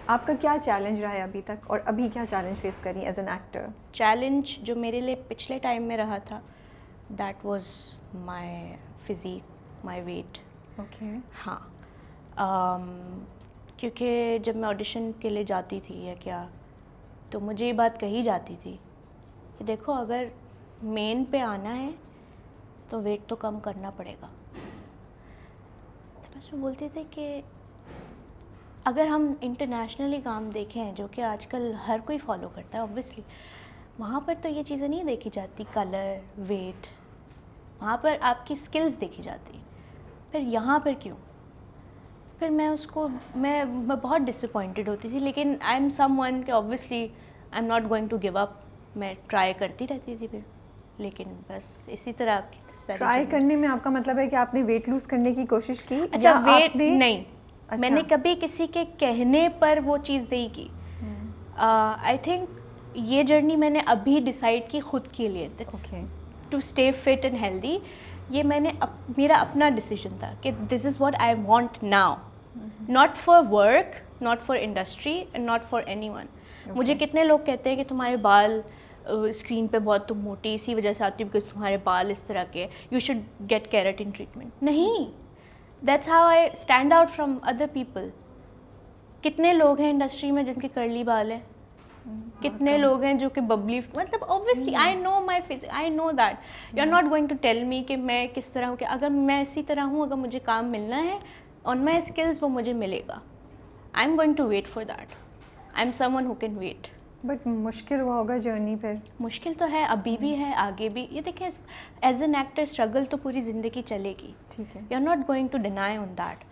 आपका क्या चैलेंज रहा है अभी तक, और अभी क्या चैलेंज फेस करी एज एन एक्टर? चैलेंज जो मेरे लिए पिछले टाइम में रहा था, that was my physique, my weight. Okay. हाँ, क्योंकि जब मैं ऑडिशन के लिए जाती थी या क्या, तो मुझे ये बात कही जाती थी कि देखो अगर मेन पे आना है तो वेट तो कम करना पड़ेगा। तो मैं उसमें बोलती थी कि अगर हम इंटरनेशनली काम देखें जो कि आजकल हर कोई फॉलो करता है ऑब्वियसली, वहाँ पर तो ये चीज़ें नहीं देखी जाती, कलर, वेट, वहाँ पर आपकी स्किल्स देखी जाती। फिर यहाँ पर क्यों? फिर मैं बहुत डिसअपॉइंटेड होती थी, लेकिन आई एम समवन कि obviously I am not going to give up. मैं ट्राई करती रहती थी फिर, लेकिन बस इसी तरह आपकी सारी ट्राई चीज़ें। करने में आपका मतलब है कि आपने वेट लूज करने की कोशिश की? अच्छा, या वेट आपने... नहीं, अच्छा। मैंने कभी किसी के कहने पर वो चीज़ नहीं की। आई थिंक ये जर्नी मैंने अभी डिसाइड की खुद के लिए, that's to stay fit and healthy. ये मेरा अपना डिसीजन था कि this is what I want now, not for work, not for industry and not for anyone. मुझे कितने लोग कहते हैं कि तुम्हारे बाल स्क्रीन पे बहुत तुम मोटी इसी वजह से आती हो बिकॉज तुम्हारे बाल इस तरह के, you should get keratin treatment. नहीं, that's how I stand out from other people. कितने लोग हैं इंडस्ट्री में जिनके कर्ली बाल हैं, कितने लोग हैं जो कि बबली, मतलब obviously I know my face, I know that. You are not going to tell me कि मैं किस तरह हूँ, कि अगर मैं इसी तरह हूँ, अगर मुझे काम मिलना है ऑन माई स्किल्स वो मुझे मिलेगा। I am going to wait for that. I am someone who can wait. But मुश्किल हुआ होगा जर्नी फिर? मुश्किल तो है, अभी भी है, आगे भी। ये देखिए, एज एन एक्टर स्ट्रगल तो पूरी ज़िंदगी चलेगी, ठीक है। You are not going to deny on that.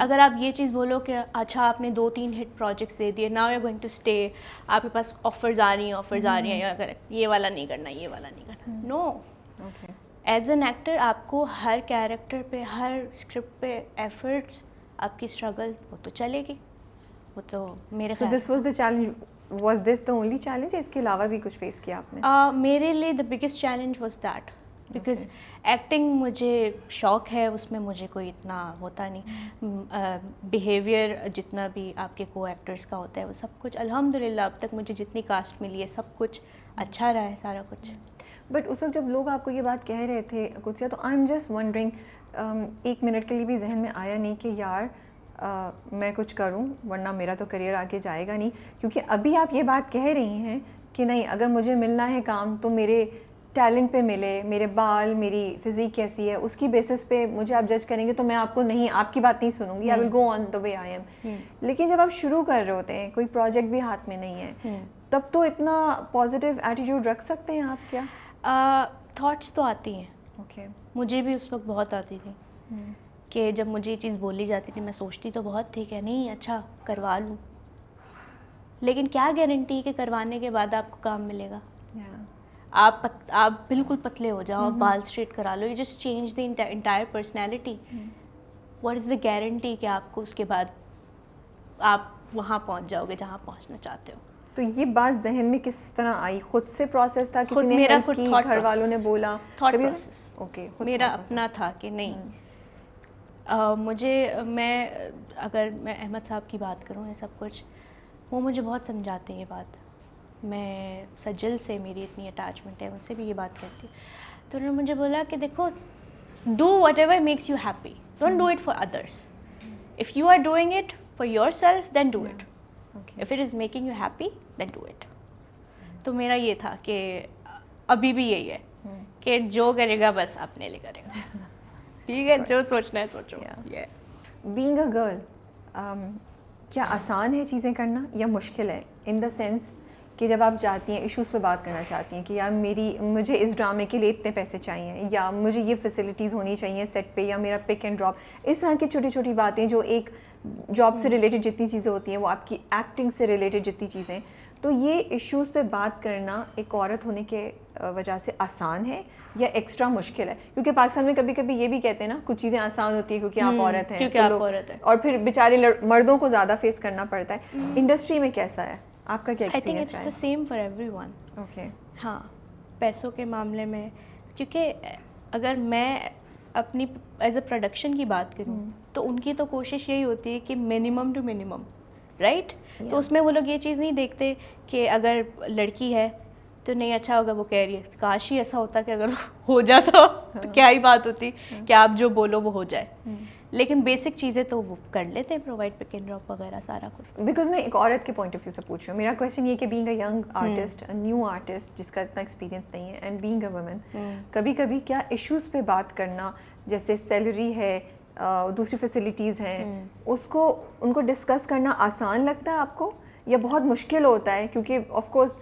अगर आप ये चीज़ बोलो कि अच्छा आपने 2-3 हिट प्रोजेक्ट्स दे दिए, now you are going to stay, आपके पास ऑफर्स आ रही हैं, या अगर ये वाला नहीं करना, ये वाला नहीं करना, no. Okay. As an actor आपको हर कैरेक्टर पे, हर स्क्रिप्ट पे एफर्ट्स, आपकी स्ट्रगल वो तो चलेगी, वो तो मेरे so this was the challenge, was this the only challenge, इसके अलावा भी कुछ फेस किया आपने? मेरे लिए the biggest challenge was that, because acting मुझे शौक़ है, उसमें मुझे कोई इतना होता नहीं। बिहेवियर जितना भी आपके को एक्टर्स का होता है वो सब कुछ अल्हम्दुलिल्लाह अब तक मुझे जितनी कास्ट मिली है सब कुछ अच्छा रहा है, सारा कुछ। बट उस वक्त जब लोग आपको ये बात कह रहे थे कुछ, तो आई एम जस्ट वंडरिंग, एक मिनट के लिए भी जहन में आया नहीं कि यार मैं कुछ करूं वरना मेरा तो करियर आगे जाएगा नहीं? क्योंकि अभी आप ये बात कह रही हैं कि नहीं, अगर मुझे मिलना है काम तो मेरे टैलेंट पे मिले, मेरे बाल, मेरी फिजिक कैसी है उसकी बेसिस पे मुझे आप जज करेंगे तो मैं आपको नहीं, आपकी बात नहीं सुनूंगी, I will go on the way I am. लेकिन जब आप शुरू कर रहे होते हैं, कोई प्रोजेक्ट भी हाथ में नहीं है, तब तो इतना पॉजिटिव एटीट्यूड रख सकते हैं आप क्या? थॉट्स तो आती हैं। ओके। मुझे भी उस वक्त बहुत आती थी कि जब मुझे ये चीज़ बोली जाती थी मैं सोचती तो बहुत थी कि नहीं अच्छा करवा लूँ, लेकिन क्या गारंटी कि करवाने के बाद आपको काम मिलेगा? आप बिल्कुल पतले हो जाओ, बाल स्ट्रेट करा लो, you just change the entire personality, what is the guarantee कि आपको उसके बाद आप वहाँ पहुँच जाओगे जहाँ पहुँचना चाहते हो? तो ये बात जहन में किस तरह आई? खुद से प्रोसेस था, किसी ने मेरा हेल्प खुद की, थॉट घर वालों ने बोला? थॉट प्रोसेस ओके, मेरा अपना था कि नहीं। मुझे अगर मैं अहमद साहब की बात करूँ, ये सब कुछ वो मुझे बहुत समझाते हैं ये बात। मैं सज्जल से मेरी इतनी अटैचमेंट है, उनसे भी ये बात कहती हूँ। तो उन्होंने मुझे बोला कि देखो, do whatever makes you happy, don't do it for others. If you are doing it for yourself then do it, if it is making you happy then do it. तो मेरा ये था कि अभी भी यही है कि जो करेगा बस अपने लिए करेगा, ठीक है, जो सोचना है सोचो। बीइंग अ गर्ल, क्या आसान है चीज़ें करना या मुश्किल है? इन द सेंस कि जब आप चाहती हैं, इश्यूज़ पे बात करना चाहती हैं कि यार मुझे इस ड्रामे के लिए इतने पैसे चाहिए, या मुझे ये फैसिलिटीज़ होनी चाहिए सेट पे, या मेरा पिक एंड ड्रॉप, इस तरह की छोटी छोटी बातें जो एक जॉब से रिलेटेड जितनी चीज़ें होती हैं, वो आपकी एक्टिंग से रिलेटेड जितनी चीज़ें, तो ये इश्यूज़ पे बात करना एक औरत होने के वजह से आसान है या एक्स्ट्रा मुश्किल है? क्योंकि पाकिस्तान में कभी कभी ये भी कहते हैं ना, कुछ चीज़ें आसान होती है क्योंकि आप औरत हैं, क्योंकि तो आप औरत हैं, और फिर बेचारे मर्दों को ज़्यादा फेस करना पड़ता है। इंडस्ट्री में कैसा है, आपका क्या आई थिंक एक्सपीरियंस इट्स है? The same for everyone. Okay. हाँ, पैसों के मामले में, क्योंकि अगर मैं अपनी एज अ प्रोडक्शन की बात करूँ तो उनकी तो कोशिश यही होती है कि मिनिमम टू मिनिमम, राइट? तो उसमें वो लोग ये चीज़ नहीं देखते कि अगर लड़की है तो नहीं अच्छा होगा। वो कह रही है काश ही ऐसा होता कि अगर हो जाता तो क्या ही बात होती कि आप जो बोलो वो हो जाए। लेकिन बेसिक चीज़ें तो वो कर लेते हैं प्रोवाइड, पिक एंड ड्रॉप वगैरह सारा कुछ। बिकॉज मैं एक औरत के पॉइंट ऑफ व्यू से पूछ रही हूँ, मेरा क्वेश्चन ये कि being a young artist, a new artist जिसका इतना एक्सपीरियंस नहीं है, एंड बीइंग अ वुमेन, कभी कभी क्या इश्यूज़ पे बात करना, जैसे सैलरी है, दूसरी फैसिलिटीज़ हैं, उसको उनको डिस्कस करना आसान लगता है आपको या बहुत मुश्किल होता है? क्योंकि ऑफ कोर्स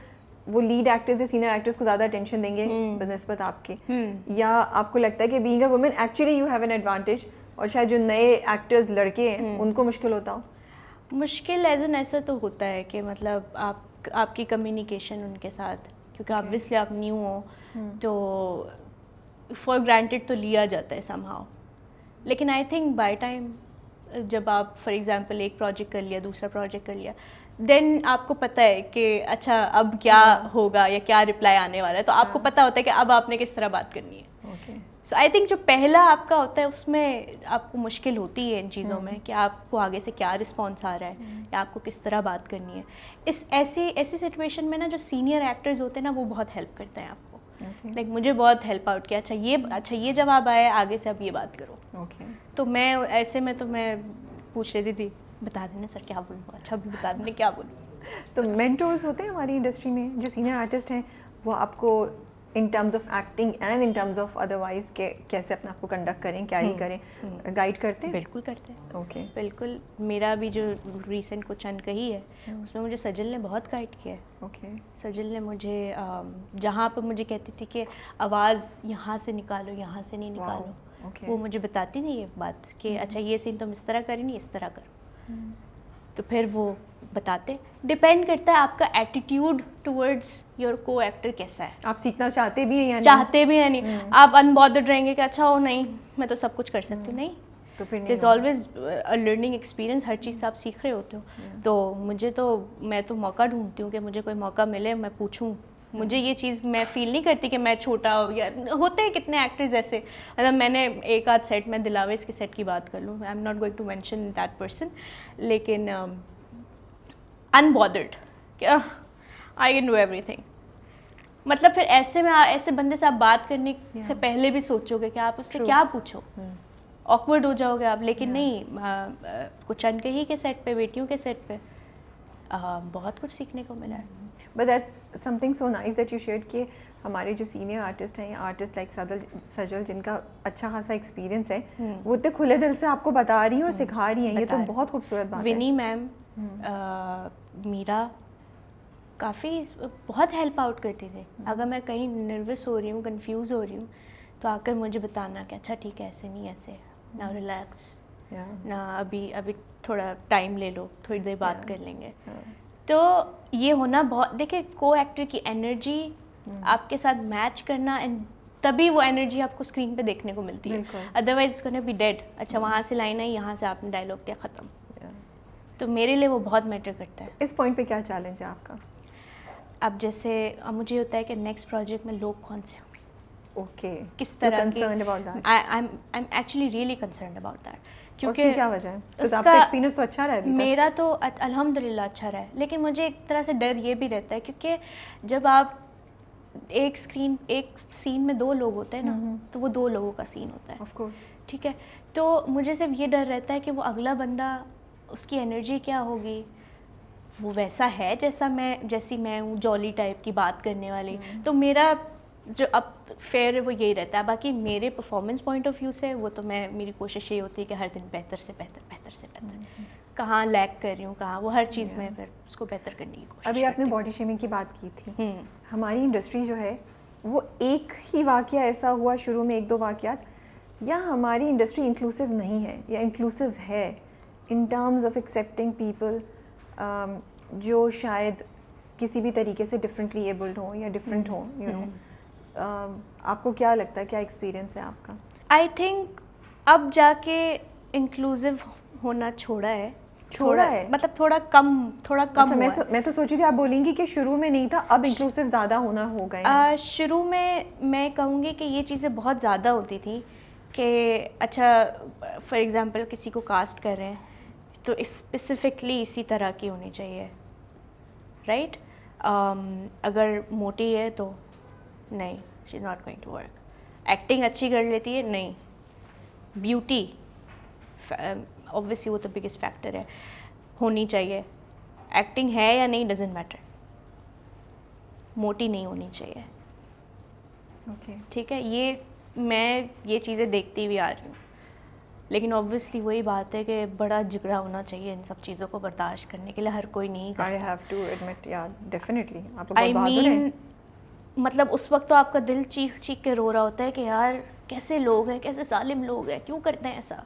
वो लीड एक्टर्स या सीनियर एक्टर्स को ज़्यादा अटेंशन देंगे बनस्बत आपके, या आपको लगता है कि being a women actually you have an advantage और शायद जो नए एक्टर्स लड़के हैं उनको मुश्किल होता हो? मुश्किल एज एन ऐसा तो होता है कि मतलब आपकी कम्युनिकेशन उनके साथ, क्योंकि ऑब्वियसली आप न्यू हो तो फॉर ग्रांटेड तो लिया जाता है समहाउ। लेकिन आई थिंक बाय टाइम जब आप फॉर एग्जांपल एक प्रोजेक्ट कर लिया, दूसरा प्रोजेक्ट कर लिया, देन आपको पता है कि अच्छा अब क्या होगा या क्या रिप्लाई आने वाला है, तो आपको पता होता है कि अब आपने किस तरह बात करनी है। सो आई थिंक जो पहला आपका होता है उसमें आपको मुश्किल होती है इन चीज़ों में कि आपको आगे से क्या रिस्पॉन्स आ रहा है या आपको किस तरह बात करनी है। इस ऐसी सिचुएशन में ना जो सीनियर एक्टर्स होते हैं ना वो बहुत हेल्प करते हैं आपको। लाइक मुझे बहुत हेल्प आउट किया, अच्छा ये जवाब आया, आगे से अब ये बात करो। तो मैं ऐसे में तो मैं पूछ लेती थी बता देना सर क्या बोलूँ, अच्छा भी बता देना क्या बोलूँ। तो मेंटोर्स होते हैं हमारी इंडस्ट्री में जो सीनियर आर्टिस्ट हैं, वो आपको in terms of acting and in terms of otherwise के कैसे अपने आप को कंडक्ट करें, कैरी करें, गाइड करते हैं? बिल्कुल करते हैं। ओके बिल्कुल। मेरा भी जो रीसेंट कुछ कही है उसमें मुझे सजल ने बहुत गाइड किया है। ओके सजल ने मुझे जहाँ पर मुझे कहती थी कि आवाज़ यहाँ से निकालो, यहाँ से नहीं निकालो, वो मुझे बताती थी ये बात कि अच्छा ये सीन तुम इस तरह करें, नहीं इस तरह करो। तो फिर वो बताते। डिपेंड करता है आपका एटीट्यूड टुवर्ड्स योर को एक्टर कैसा है। आप सीखना चाहते भी हैं या चाहते भी हैं नहीं, आप अनबॉदर्ड रहेंगे कि अच्छा हो नहीं मैं तो सब कुछ कर सकती हूँ, नहीं तो फिर this always a learning experience, हर चीज़ से आप सीख रहे होते हो। तो मैं तो मौका ढूंढती हूँ कि मुझे कोई मौका मिले मैं पूछूँ। मुझे ये चीज़ मैं फील नहीं करती कि मैं छोटा हो, या होते हैं कितने एक्टर्स ऐसे, मतलब मैंने एक आध सेट में दिलावेस के सेट की बात कर लूँ, I am not going to mention that person, लेकिन अनबॉदर्ड क्या आई कैन डू एवरीथिंग। मतलब फिर ऐसे में ऐसे बंदे से आप बात करने से पहले भी सोचोगे कि आप उससे क्या पूछो, ऑकवर्ड हो जाओगे आप। लेकिन नहीं, कुछ अनकही के सेट पे, बेटियों के सेट पे बहुत कुछ सीखने को मिला है। But that's something so nice that you shared कि हमारे जो सीनियर आर्टिस्ट हैं या आर्टिस्ट लाइक सजल जिनका अच्छा खासा एक्सपीरियंस है, वो इतने खुले दिल से आपको बता रही हैं और सिखा रही हैं, ये तो बहुत खूबसूरत बात है। विनी मैम, मीरा काफ़ी बहुत हेल्प आउट करती थी। अगर मैं कहीं नर्वस हो रही हूँ, कंफ्यूज हो रही हूँ, तो आकर मुझे बताना कि अच्छा ठीक है ऐसे नहीं ऐसे, ना रिलैक्स, ना अभी थोड़ा टाइम ले लो, थोड़ी देर बात कर लेंगे। तो ये होना बहुत, देखिए को एक्टर की एनर्जी आपके साथ मैच करना, एंड तभी वो एनर्जी आपको स्क्रीन पे देखने को मिलती है, otherwise it's gonna be dead. अच्छा वहाँ से लाइन आई, यहाँ से आपने डायलॉग किया, ख़त्म। तो मेरे लिए वो बहुत मैटर करता है। इस पॉइंट पे क्या चैलेंज है आपका? अब जैसे मुझे होता है कि नेक्स्ट प्रोजेक्ट में लोग कौन से होंगे, ओके, किस तरह की, concerned about that? I am actually really concerned about that. क्योंकि क्या वजह है? क्योंकि आपका एक्सपीरियंस तो अच्छा रहा है अभी तक। मेरा तो अल्हम्दुलिल्लाह अच्छा रहा है, लेकिन मुझे एक तरह से डर ये भी रहता है क्योंकि जब आप एक सीन में दो लोग होते हैं ना, तो वो दो लोगों का सीन होता है, ऑफ कोर्स, ठीक है। तो मुझे सिर्फ ये डर रहता है कि वो अगला बंदा, उसकी एनर्जी क्या होगी, वो वैसा है जैसी मैं हूँ, जॉली टाइप की बात करने वाली। तो मेरा जो अब फेयर है वो यही रहता है। बाकी मेरे परफॉर्मेंस पॉइंट ऑफ व्यू से वो तो मेरी कोशिश ये होती है कि हर दिन बेहतर से बेहतर कहाँ लैग कर रही हूँ, कहाँ वो हर चीज़ में फिर उसको बेहतर करने की कोशिश। अभी आपने बॉडी शेमिंग की बात की थी, हमारी इंडस्ट्री जो है वो एक ही वाक़या ऐसा हुआ शुरू में, एक दो वाक़यात, या हमारी इंडस्ट्री इंक्लूसिव नहीं है या इंक्लूसिव है in terms of accepting people जो शायद किसी भी तरीके से डिफरेंटली एबल्ड हो या डिफरेंट हो, यू नो। आपको क्या लगता है, क्या एक्सपीरियंस है आपका? आई थिंक अब जाके इंक्लूसिव होना छोड़ा है, मतलब थोड़ा कम अच्छा, मैं तो सोची थी आप बोलेंगी कि शुरू में नहीं था, अब इंक्लूसिव ज़्यादा होना हो गए। शुरू में मैं कहूँगी कि ये चीज़ें बहुत ज़्यादा होती थी कि अच्छा फॉर एग्जांपल किसी को कास्ट कर रहे हैं तो स्पेसिफिकली इसी तरह की होनी चाहिए, राइट? अगर मोटी है तो नहीं, she is not going to work. Acting अच्छी कर लेती है, नहीं। ब्यूटी ऑब्वियसली वो तो बिगेस्ट फैक्टर है, होनी चाहिए। एक्टिंग है या नहीं डजेंट मैटर, मोटी नहीं होनी चाहिए। ओके ठीक है, ये मैं ये चीज़ें देखती हुई आ रही हूँ, लेकिन ऑब्वियसली वही बात है कि बड़ा जिगरा होना चाहिए इन सब चीज़ों को बर्दाश्त करने के लिए, हर कोई नहीं करता। आई हैव टू एडमिट, या डेफिनेटली आप आई बहुत बहादुर हैं। मीन मतलब उस वक्त तो आपका दिल चीख चीख के रो रहा होता है कि यार कैसे लोग हैं, कैसे जालिम लोग हैं, क्यों करते हैं ऐसा।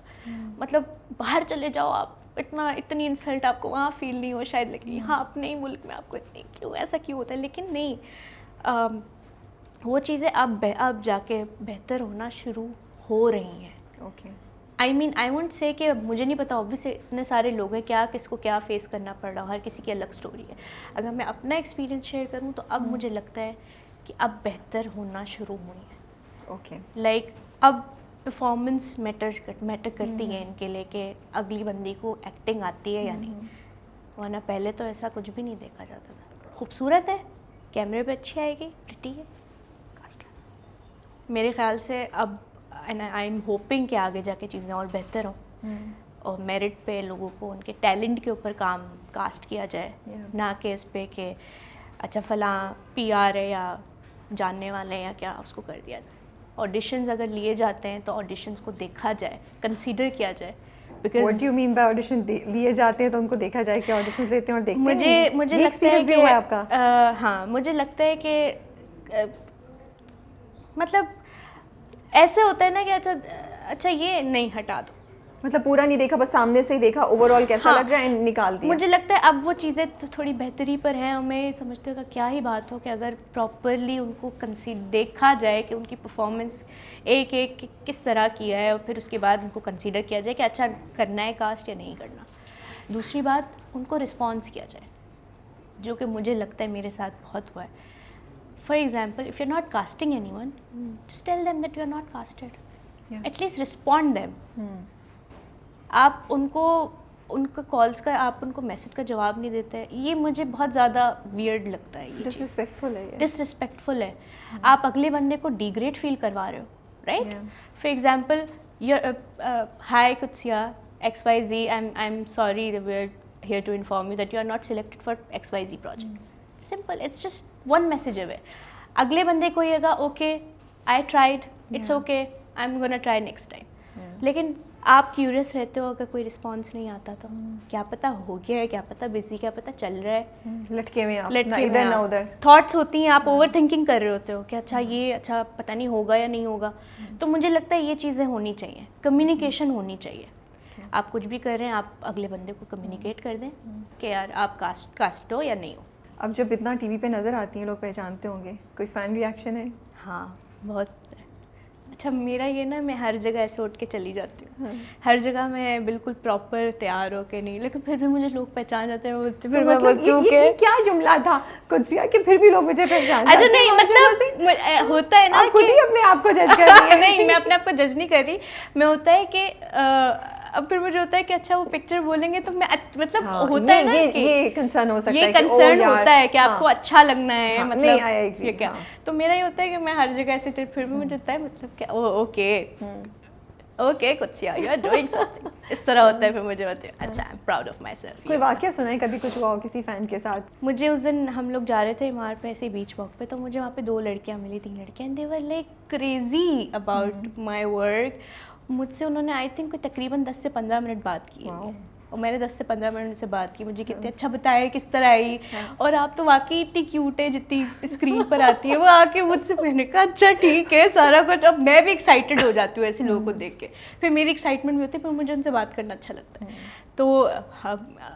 मतलब बाहर चले जाओ आप, इतनी इंसल्ट आपको वहाँ फील नहीं हो शायद, लेकिन यहाँ अपने ही मुल्क में आपको इतनी क्यों ऐसा क्यों होता है। लेकिन नहीं, वो चीज़ें अब जाके बेहतर होना शुरू हो रही हैं। ओके आई वोंट से कि मुझे नहीं पता, ऑब्वियसली इतने सारे लोग हैं, क्या किसको क्या फेस करना पड़ रहा, हर किसी की अलग स्टोरी है। अगर मैं अपना एक्सपीरियंस शेयर करूँ तो अब मुझे लगता है कि अब बेहतर होना शुरू हुई है। ओके लाइक अब परफॉर्मेंस मैटर करती है इनके लिए कि अगली बंदी को एक्टिंग आती है या नहीं, वरना पहले तो ऐसा कुछ भी नहीं देखा जाता था। खूबसूरत है, कैमरे पे अच्छी आएगी, प्रिटी है, कास्ट है। मेरे ख्याल से अब एंड आई एम होपिंग कि आगे जाके चीज़ें और बेहतर हों और मेरिट पे लोगों को उनके टैलेंट के ऊपर काम कास्ट किया जाए, ना कि इस पे कि अच्छा फलां PR है या जानने वाले हैं या क्या, उसको कर दिया जाए। ऑडिशंस अगर लिए जाते हैं तो ऑडिशंस को देखा जाए, कंसीडर किया जाए। Because what do you mean by audition लिए जाते हैं तो उनको देखा जाए कि ऑडिशन लेते हैं और देखते मुझे नहीं? मुझे ये लगता है experience भी कि हुआ है आपका? हाँ, मुझे लगता है कि मतलब ऐसे होता है ना कि अच्छा ये नहीं हटा दो, मतलब पूरा नहीं देखा, बस सामने से ही देखा, ओवरऑल कैसा हाँ, लग रहा है निकाल दिया। मुझे लगता है अब वो चीज़ें तो थोड़ी बेहतरी पर हैं। हमें समझते हो कि क्या ही बात हो कि अगर प्रॉपरली उनको देखा जाए कि उनकी परफॉर्मेंस एक किस तरह किया है, और फिर उसके बाद उनको कंसीडर किया जाए कि अच्छा करना है कास्ट या नहीं करना। दूसरी बात, उनको रिस्पॉन्स किया जाए, जो कि मुझे लगता है मेरे साथ बहुत हुआ है। For example, if you are not casting anyone, just tell them that you are not casted, at least respond them. आप उनको कॉल्स का, आप उनको मैसेज का जवाब नहीं देते, ये मुझे बहुत ज़्यादा वियर्ड लगता है। ये डिसरिस्पेक्टफुल है ये। डिसरिस्पेक्टफुल है। आप अगले बंदे को डिग्रेड फील करवा रहे हो, right. For example, hi Qudsia XYZ, I am sorry, we are here to inform you that you are not selected for XYZ project. Simple, it's just one message away. अगले बंदे को येगा okay, I tried, it's okay, I'm gonna try next time. लेकिन आप क्यूरियस रहते हो, अगर कोई रिस्पॉन्स नहीं आता तो क्या पता हो गया है, क्या पता बिजी, क्या पता चल रहा है, लटके में आप, लटके ना में इधर ना आप। उधर। थॉट्स होती हैं, आप ओवर थिंकिंग कर रहे होते हो कि अच्छा ये अच्छा पता नहीं होगा या नहीं होगा। तो मुझे लगता है ये चीज़ें होनी चाहिए, कम्युनिकेशन होनी चाहिए। आप कुछ भी कर रहे हैं, आप अगले बंदे को कम्युनिकेट कर दें कि यार आप कास्ट हो या नहीं हो। अब जब इतना टीवी पे नज़र आती हैं, लोग पहचानते होंगे, कोई फ़ैन रिएक्शन है? हाँ, बहुत। अच्छा मेरा ये ना, मैं हर जगह ऐसे उठ के चली जाती हूँ, हर जगह मैं बिल्कुल प्रॉपर तैयार होके नहीं, लेकिन फिर भी मुझे लोग पहचान जाते हैं, बोलते फिर मैं बोलती हूँ ये क्या जुमला था कुत्सिया कि फिर भी लोग मुझे पहचान जाते हैं? अच्छा नहीं, मतलब होता है ना, आप खुद ही अपने आप को जज कर रही हैं। नहीं, मैं अपने आप को जज नहीं कर रही। मैं होता है कि अब फिर मुझे होता है कि अच्छा वो पिक्चर बोलेंगे तो मैं मतलब होता है ना कि ये कंसर्न हो सकता है, ये कंसर्न होता है कि आपको अच्छा लगना है, मतलब नहीं ये क्या। तो मेरा ये होता है कि मैं हर जगह ऐसे फिर भी मुझे होता है मतलब क्या okay Qudsia, you are doing something, इस तरह होता है। फिर मुझे होता है अच्छा I am proud of myself. कोई वाकया सुना है कभी, कुछ हुआ हो किसी फैन के साथ? मुझे उस दिन हम लोग जा रहे थे वहाँ पे ऐसे बीच वॉक पे, तो मुझे वहाँ पे 2 लड़कियाँ मिली, 3 लड़कियाँ, and they were like crazy about my work. मुझसे उन्होंने आई थिंक कोई तकरीबन 10 से 15 मिनट बात की है, और मैंने 10 से 15 मिनट से बात की, मुझे कितने अच्छा बताया किस तरह आई, और आप तो वाकई इतनी क्यूट है जितनी स्क्रीन पर आती है। वो आके मुझसे, मैंने कहा अच्छा ठीक है सारा कुछ। अब मैं भी एक्साइटेड हो जाती हूँ ऐसे लोगों को देख के, फिर मेरी एक्साइटमेंट भी होती है, फिर मुझे उनसे बात करना अच्छा लगता है। तो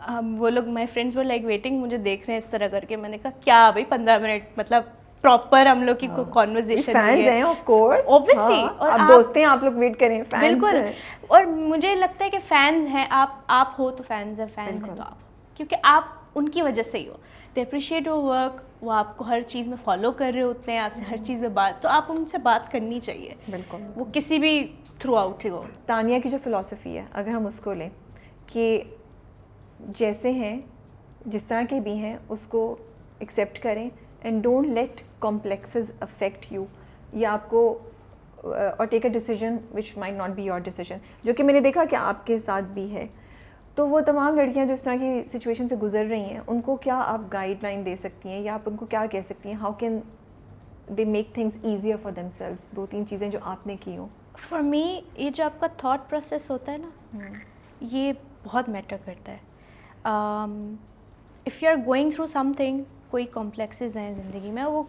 हम वो लोग, माई फ्रेंड्स वो लाइक वेटिंग, मुझे देख रहे हैं इस तरह करके। मैंने कहा क्या भाई 15 मिनट, मतलब प्रॉपर हम लोग की कॉन्वर्जेशन फैंस हैं ऑफ कोर्स, ऑब्वियसली, और आप दोस्त हैं, आप लोग वेट करें, फैंस बिल्कुल। और मुझे लगता है कि फैंस हैं, आप हो तो फैंस हैं, फैंस हैं तो आप, क्योंकि आप उनकी वजह से ही हो। दे अप्रिशिएट योर वर्क, वो आपको हर चीज़ में फॉलो कर रहे होते हैं, आपसे हर चीज़ में बात, तो आप उनसे बात करनी चाहिए, बिल्कुल, वो किसी भी थ्रू आउट हो। तानिया की जो फिलॉसफी है, अगर हम उसको लें कि जैसे हैं, जिस तरह के भी हैं, उसको एक्सेप्ट करें and don't let complexes affect you, या आपको और take a decision which might not be your decision, जो कि मैंने देखा कि आपके साथ भी है। तो वो तमाम लड़कियां जो इस तरह की सिचुएशन से गुजर रही हैं, उनको क्या आप गाइडलाइन दे सकती हैं, या आप उनको क्या कह सकती हैं, how can they make things easier for themselves? 2-3 चीज़ें जो आपने की हो। फॉर मी ये जो आपका थॉट प्रोसेस होता है ना, ये बहुत मैटर करता है। If you are going through something, कोई कॉम्प्लेक्सेस हैं ज़िंदगी में, वो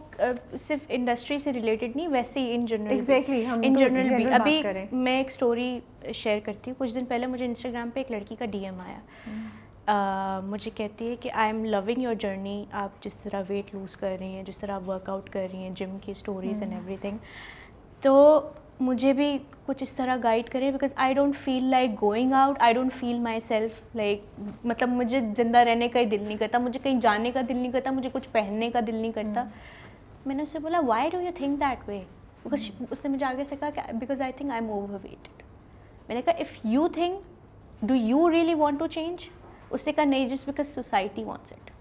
सिर्फ इंडस्ट्री से रिलेटेड नहीं, वैसे ही इन जनरल Exactly, हम इन तो जनरल भी। general अभी बात करें। मैं एक स्टोरी शेयर करती हूँ। कुछ दिन पहले मुझे इंस्टाग्राम पे एक लड़की का डीएम आया। मुझे कहती है कि I am loving your journey, आप जिस तरह वेट लूज़ कर रही हैं, जिस तरह आप वर्कआउट कर रही हैं, जिम की स्टोरीज एंड एवरीथिंग, तो मुझे भी कुछ इस तरह गाइड करें, because I don't feel like going out, I don't feel my self like, मतलब मुझे ज़िंदा रहने का ही दिल नहीं करता, मुझे कहीं जाने का दिल नहीं करता, मुझे कुछ पहनने का दिल नहीं करता। मैंने उससे बोला why do you think that way, because उसने मुझे आगे से कहा कि because I think I am overweighted. मैंने कहा if you think, do you really want to change? उसने कहा नहीं, just because society wants it.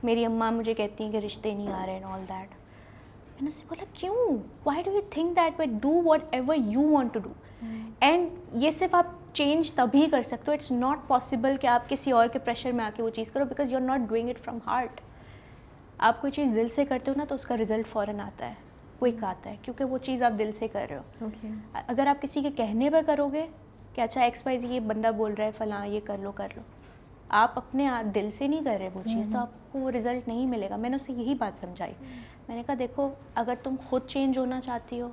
मेरी अम्मा मुझे कहती हैं कि रिश्ते नहीं आ रहे एंड ऑल दैट। मैंने उससे बोला क्यों, why do you think that way, do whatever you want to do. And ये सिर्फ आप चेंज तभी कर सकते हो, इट्स नॉट पॉसिबल कि आप किसी और के प्रेशर में आके वो चीज़ करो, because you are not doing it from heart. आप कोई चीज़ दिल से करते हो ना, तो उसका रिजल्ट फ़ौरन आता है, क्विक आता है, क्योंकि वो चीज़ आप दिल से कर रहे हो। अगर आप किसी के कहने पर करोगे कि अच्छा XYZ ये बंदा बोल रहा है फलां, ये कर लो, आप अपने दिल से नहीं कर रहे वो चीज़, तो आपको वो रिज़ल्ट नहीं मिलेगा। मैंने उसे यही बात समझाई। मैंने कहा देखो, अगर तुम खुद चेंज होना चाहती हो,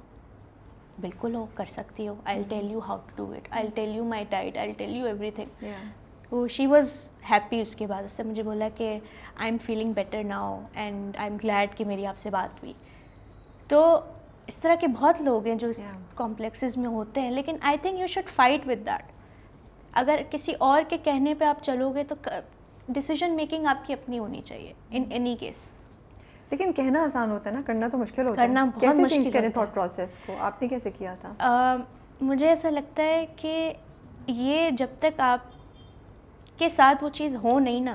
बिल्कुल हो, कर सकती हो। I will tell you how to do it, I will tell you my diet, I will tell you everything. वो शी वॉज हैप्पी। उसके बाद उसने मुझे बोला कि I am feeling better now and I am glad कि मेरी आपसे बात हुई। तो इस तरह के बहुत लोग हैं जो कॉम्प्लेक्सेस में होते हैं, लेकिन I think you should fight with that. अगर किसी और के कहने पे आप चलोगे तो डिसीजन मेकिंग आपकी अपनी होनी चाहिए इन एनी केस। लेकिन कहना आसान होता है ना, करना तो मुश्किल होता है। करना बहुत कैसे मुश्किल चेंज करें होता है। थॉट प्रोसेस को? आपने कैसे किया था? मुझे ऐसा लगता है कि ये जब तक आप के साथ वो चीज़ हो नहीं ना,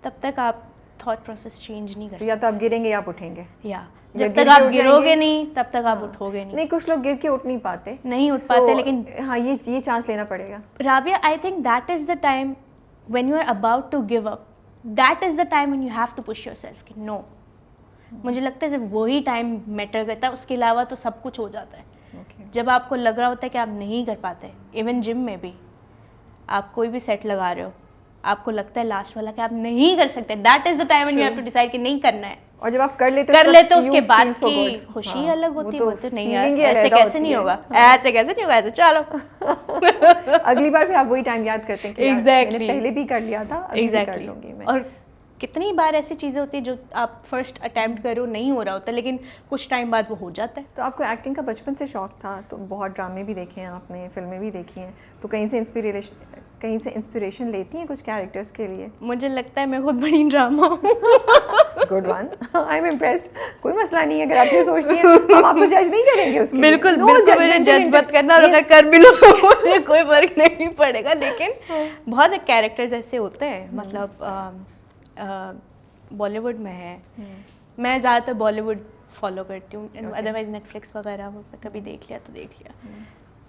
तब तक आप थॉट प्रोसेस चेंज नहीं कर तो या तो आप गिरेंगे या आप उठेंगे, या या जब गिर तक के आप उठ गिरोगे जाएंगे। नहीं तब तक आप उठोगे नहीं। नहीं, कुछ लोग गिर के उठ नहीं पाते, नहीं उठ पाते, लेकिन हाँ ये चांस लेना पड़ेगा। Rabia, I think that is the time when you are about to give up, that is the time when you have to push yourself कि नो। मुझे लगता है सिर्फ वही टाइम मैटर करता है, उसके अलावा तो सब कुछ हो जाता है। जब आपको लग रहा होता है कि आप नहीं कर पाते, इवन जिम में भी आप कोई भी सेट लगा रहे हो, आपको लगता है लास्ट वाला कि आप नहीं कर सकते, that is the time when you have to decide कि नहीं करना है। और जब आप कर लेते हो उसके बाद की खुशी अलग होती है। बोलते नहीं यार, ऐसे कैसे नहीं होगा, ऐसे कैसे नहीं होगा, ऐसे चलो। अगली बार फिर आप वही टाइम याद करते हैं कि Exactly. मैंने पहले भी कर लिया था, अभी भी कर लूंगी मैं। और कितनी बार ऐसी चीज़ें होती है जो आप फर्स्ट अटेम्प्ट कर रहे हो नहीं हो रहा होता, लेकिन कुछ टाइम बाद वो हो जाता है। तो आपको एक्टिंग का बचपन से शौक था, तो बहुत ड्रामे भी देखे हैं आपने, फिल्में भी देखी हैं, तो कहीं से इंस्पिरेशन लेती हैं कुछ कैरेक्टर्स के लिए? मुझे लगता है मैं खुद बड़ी ड्रामा हूँ। Good one, I am impressed. कोई मसला नहीं है अगर आप ये सोचती हैं, हम आपको जज नहीं करेंगे उसके लिए। बिल्कुल No बिल्कुल, मुझे judgmental जज मत करना, और अगर कर भी लो मुझे कोई फर्क नहीं पड़ेगा। लेकिन बहुत कैरेक्टर्स ऐसे होते हैं, मतलब बॉलीवुड में है, मैं ज़्यादातर बॉलीवुड फॉलो करती हूँ, अदरवाइज नेटफ्लिक्स वगैरह में कभी देख लिया तो देख लिया।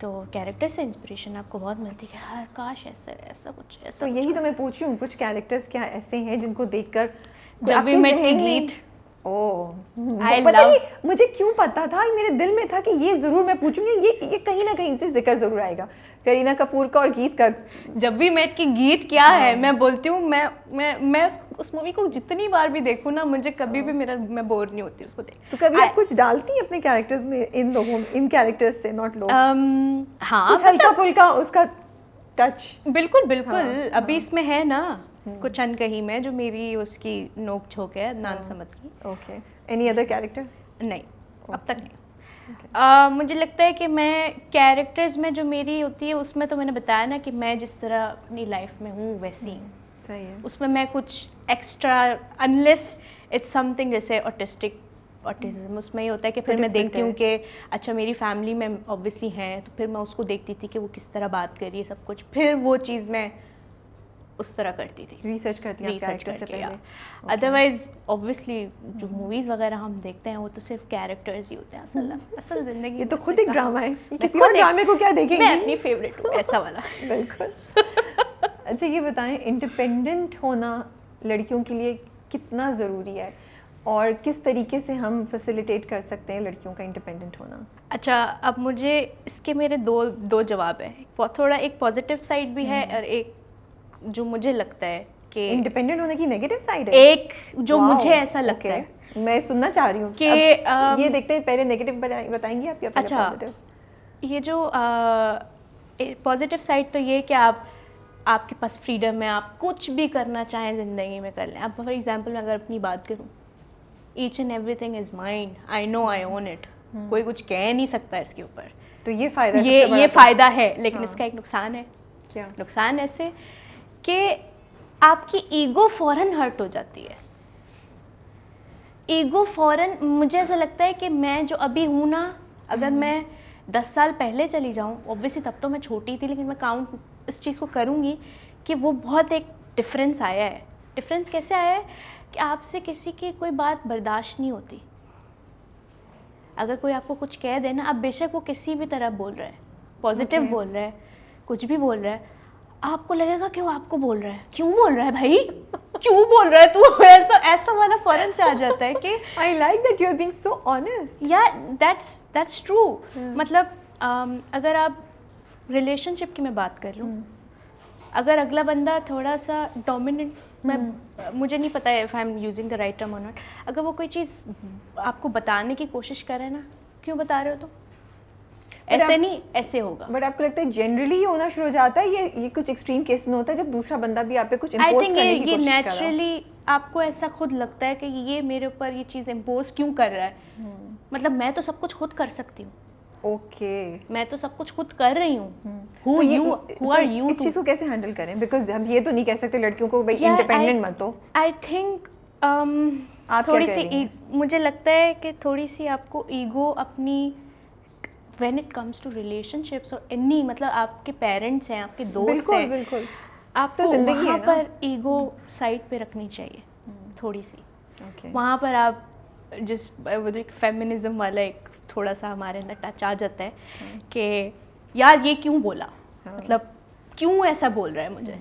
तो कैरेक्टर से इंस्पिरेशन आपको बहुत मिलती है कि हाँ काश ऐसा कुछ ऐसा। तो यही तो मैं पूछ रही हूँ, कुछ कैरेक्टर्स क्या ऐसे हैं जिनको देखकर जब भी मेट की गीत, पता नहीं मुझे क्यों पता था, मेरे दिल में था कि ये जरूर मैं पूछूंगी, ये कहीं ना कहीं से जिक्र जरूर आएगा, करीना कपूर का और गीत का। जब भी मेट की गीत क्या है, मैं बोलती हूँ, मैं उस मूवी को जितनी बार भी देखूँ ना, मुझे कभी भी मैं बोर नहीं होती उसको देख। तो कभी आप कुछ डालती हैं अपने कैरेक्टर्स में, इन कैरेक्टर्स से, नॉट लोग? हाँ, हल्का फुल्का उसका टच। बिल्कुल बिल्कुल। अभी इसमें है ना कुछ अनकही में, जो मेरी उसकी नोक झोंक है अदनान समद की। Okay, any other character? नहीं, अब तक नहीं। मुझे लगता है कि मैं कैरेक्टर्स में जो मेरी होती है, उसमें तो मैंने बताया ना कि मैं जिस तरह अपनी लाइफ में हूँ वैसी, सही है। उसमें मैं कुछ एक्स्ट्रा, अनलेस इट्स समथिंग जैसे ऑटिज्म, उसमें ये होता है कि फिर मैं देखती हूँ कि अच्छा मेरी फैमिली में ऑब्वियसली हैं, तो फिर मैं उसको देखती थी कि वो किस तरह बात कर रही है सब कुछ, फिर वो चीज़ मैं उस तरह करती थी, रिसर्च करती हैं रिसर्च कैरेक्टर से करके। पहले। अदरवाइज ऑब्वियसली जो मूवीज वगैरह हम देखते हैं वो तो सिर्फ कैरेक्टर्स ही होते हैं, असल जिंदगी ये तो में खुद सिर्फ एक ड्रामा है, ये मैं किसी खुद और ड्रामे को क्या देखेंगी? मैं अपनी फेवरेट हूँ ऐसा वाला। बिल्कुल। अच्छा ये बताएं, इंडिपेंडेंट होना लड़कियों के लिए कितना ज़रूरी है और किस तरीके से हम फैसिलिटेट कर सकते हैं लड़कियों का इंडिपेंडेंट होना? अच्छा, अब मुझे इसके मेरे दो जवाब है, थोड़ा एक पॉजिटिव साइड भी है और एक जो मुझे लगता है कि इंडिपेंडेंट होने की नेगेटिव साइड है। एक जो Wow, मुझे ऐसा लगता okay. है मैं सुनना चाह रही हूँ कि ये देखते हैं, पहले नेगेटिव बताएंगी आप या पहले अच्छा, पॉजिटिव? ये जो पॉजिटिव साइड तो ये कि आपके पास फ्रीडम है, आप कुछ भी करना चाहें ज़िंदगी में कर लें। अब फॉर एग्जांपल मैं अगर अपनी बात करूं, each and everything is mind, I know I own it, कोई कुछ कह नहीं सकता इसके ऊपर। तो ये फ़ायदा, ये फ़ायदा है, लेकिन इसका एक नुकसान है। क्या नुकसान ऐसे कि आपकी ईगो फ़ौरन हर्ट हो जाती है। ईगो फ़ौरन, मुझे ऐसा लगता है कि मैं जो अभी हूँ ना, अगर मैं 10 साल पहले चली जाऊँ, ऑब्वियसली तब तो मैं छोटी थी, लेकिन मैं काउंट इस चीज़ को करूँगी कि वो बहुत एक डिफरेंस आया है। डिफरेंस कैसे आया है कि आपसे किसी की कोई बात बर्दाश्त नहीं होती। अगर कोई आपको कुछ कह देना, आप बेशक वो किसी भी तरह बोल रहा है, पॉजिटिव बोल रहा है, कुछ भी बोल रहा है, आपको लगेगा कि वो आपको बोल रहा है। क्यों बोल रहा है भाई, क्यों बोल रहा है तू? ऐसा वाला फौरन से आ जाता है कि I like that you are being so honest. या दैट्स ट्रू। मतलब अगर आप रिलेशनशिप की मैं बात कर लूँ, अगर अगला बंदा थोड़ा सा डोमिनेंट, मुझे नहीं पता है if I am using the right term और नॉट, अगर वो कोई चीज़ आपको बताने की कोशिश करे ना, क्यों बता रहे हो? तो ऐसे नहीं, ऐसे होगा। बट आपको लगता है जनरली ये होना शुरू हो जाता है, ये कुछ एक्सट्रीम केस में होता है जब दूसरा बंदा भी आप पे कुछ आई इम्पोज थिंक करने की ये कोशिश कर रहा हो? नेचुरली आपको ऐसा खुद लगता है कि ये मेरे ऊपर ये चीज़ इम्पोज क्यों कर रहा है। मतलब मैं तो सब कुछ खुद कर सकती हूँ। ओके, मैं तो सब कुछ खुद कर रही हूँ। तो Who are you इस to- चीज़ को कैसे हैंडल करें? बिकॉज हम ये तो नहीं कह सकते लड़कियों को भाई Yeah, इंडिपेंडेंट मत हो। आई थिंक आप थोड़ी क्या कह सी रही हैं? मुझे लगता है कि थोड़ी सी आपको ईगो अपनी, when it comes to relationships और एनी, मतलब आपके पेरेंट्स हैं, आपके दोस्त बिल्कुल हैं, बिल्कुल, आपको तो जिंदगी वहाँ है ना। पर ईगो साइड पे रखनी चाहिए थोड़ी सी। ओके, वहाँ पर आप जिस वो जो एक फेमिनिज्म वाला एक थोड़ा सा हमारे अंदर टच आ जाता है कि यार ये क्यों बोला, मतलब क्यों ऐसा बोल रहा है मुझे,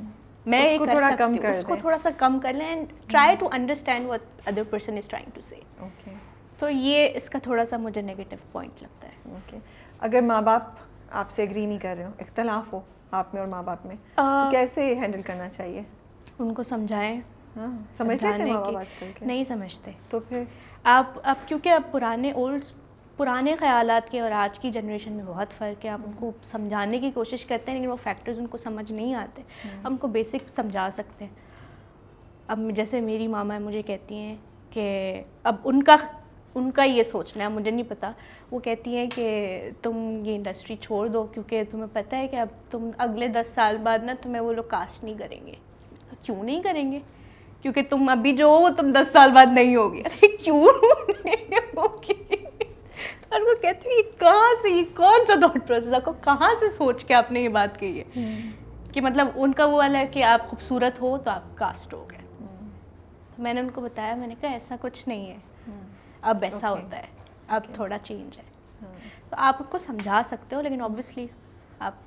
मैं ये उसको कर थोड़ा सकती कम हूँ, कर उसको दें। थोड़ा सा कम कर लें and try to understand what other person is trying to say. Okay, तो ये इसका थोड़ा सा मुझे नेगेटिव पॉइंट लगता है। ओके। अगर माँ बाप आपसे एग्री नहीं कर रहे हो, इख्तलाफ हो आप में और माँ बाप में, तो कैसे हैंडल करना चाहिए? उनको समझाएं। हाँ, समझ लेते हैं समझाने माँ बाप की आजकल के? नहीं समझते। तो फिर आप क्योंकि अब पुराने ख़यालात के और आज की जनरेशन में बहुत फ़र्क है। आप उनको समझाने की कोशिश करते हैं लेकिन वो फैक्टर्स उनको समझ नहीं आते। हम उनको बेसिक समझा सकते हैं। अब जैसे मेरी मामा मुझे कहती हैं कि अब उनका ये सोचना है, मुझे नहीं पता, वो कहती हैं कि तुम ये इंडस्ट्री छोड़ दो क्योंकि तुम्हें पता है कि अब तुम अगले 10 साल बाद ना तुम्हें वो लोग कास्ट नहीं करेंगे। क्यों नहीं करेंगे? क्योंकि तुम अभी जो हो वो तुम 10 साल बाद नहीं होगी। अरे क्यों नहीं होगी? और वो कहती है कहाँ से, ये कौन सा थॉट प्रोसेस, आपको कहाँ से सोच के आपने ये बात कही है कि मतलब उनका वो वाला है कि आप खूबसूरत हो तो आप कास्ट हो गए। तो मैंने उनको बताया, मैंने कहा ऐसा कुछ नहीं है, अब ऐसा होता है, अब थोड़ा चेंज है। तो आप उनको समझा सकते हो लेकिन ऑब्वियसली आप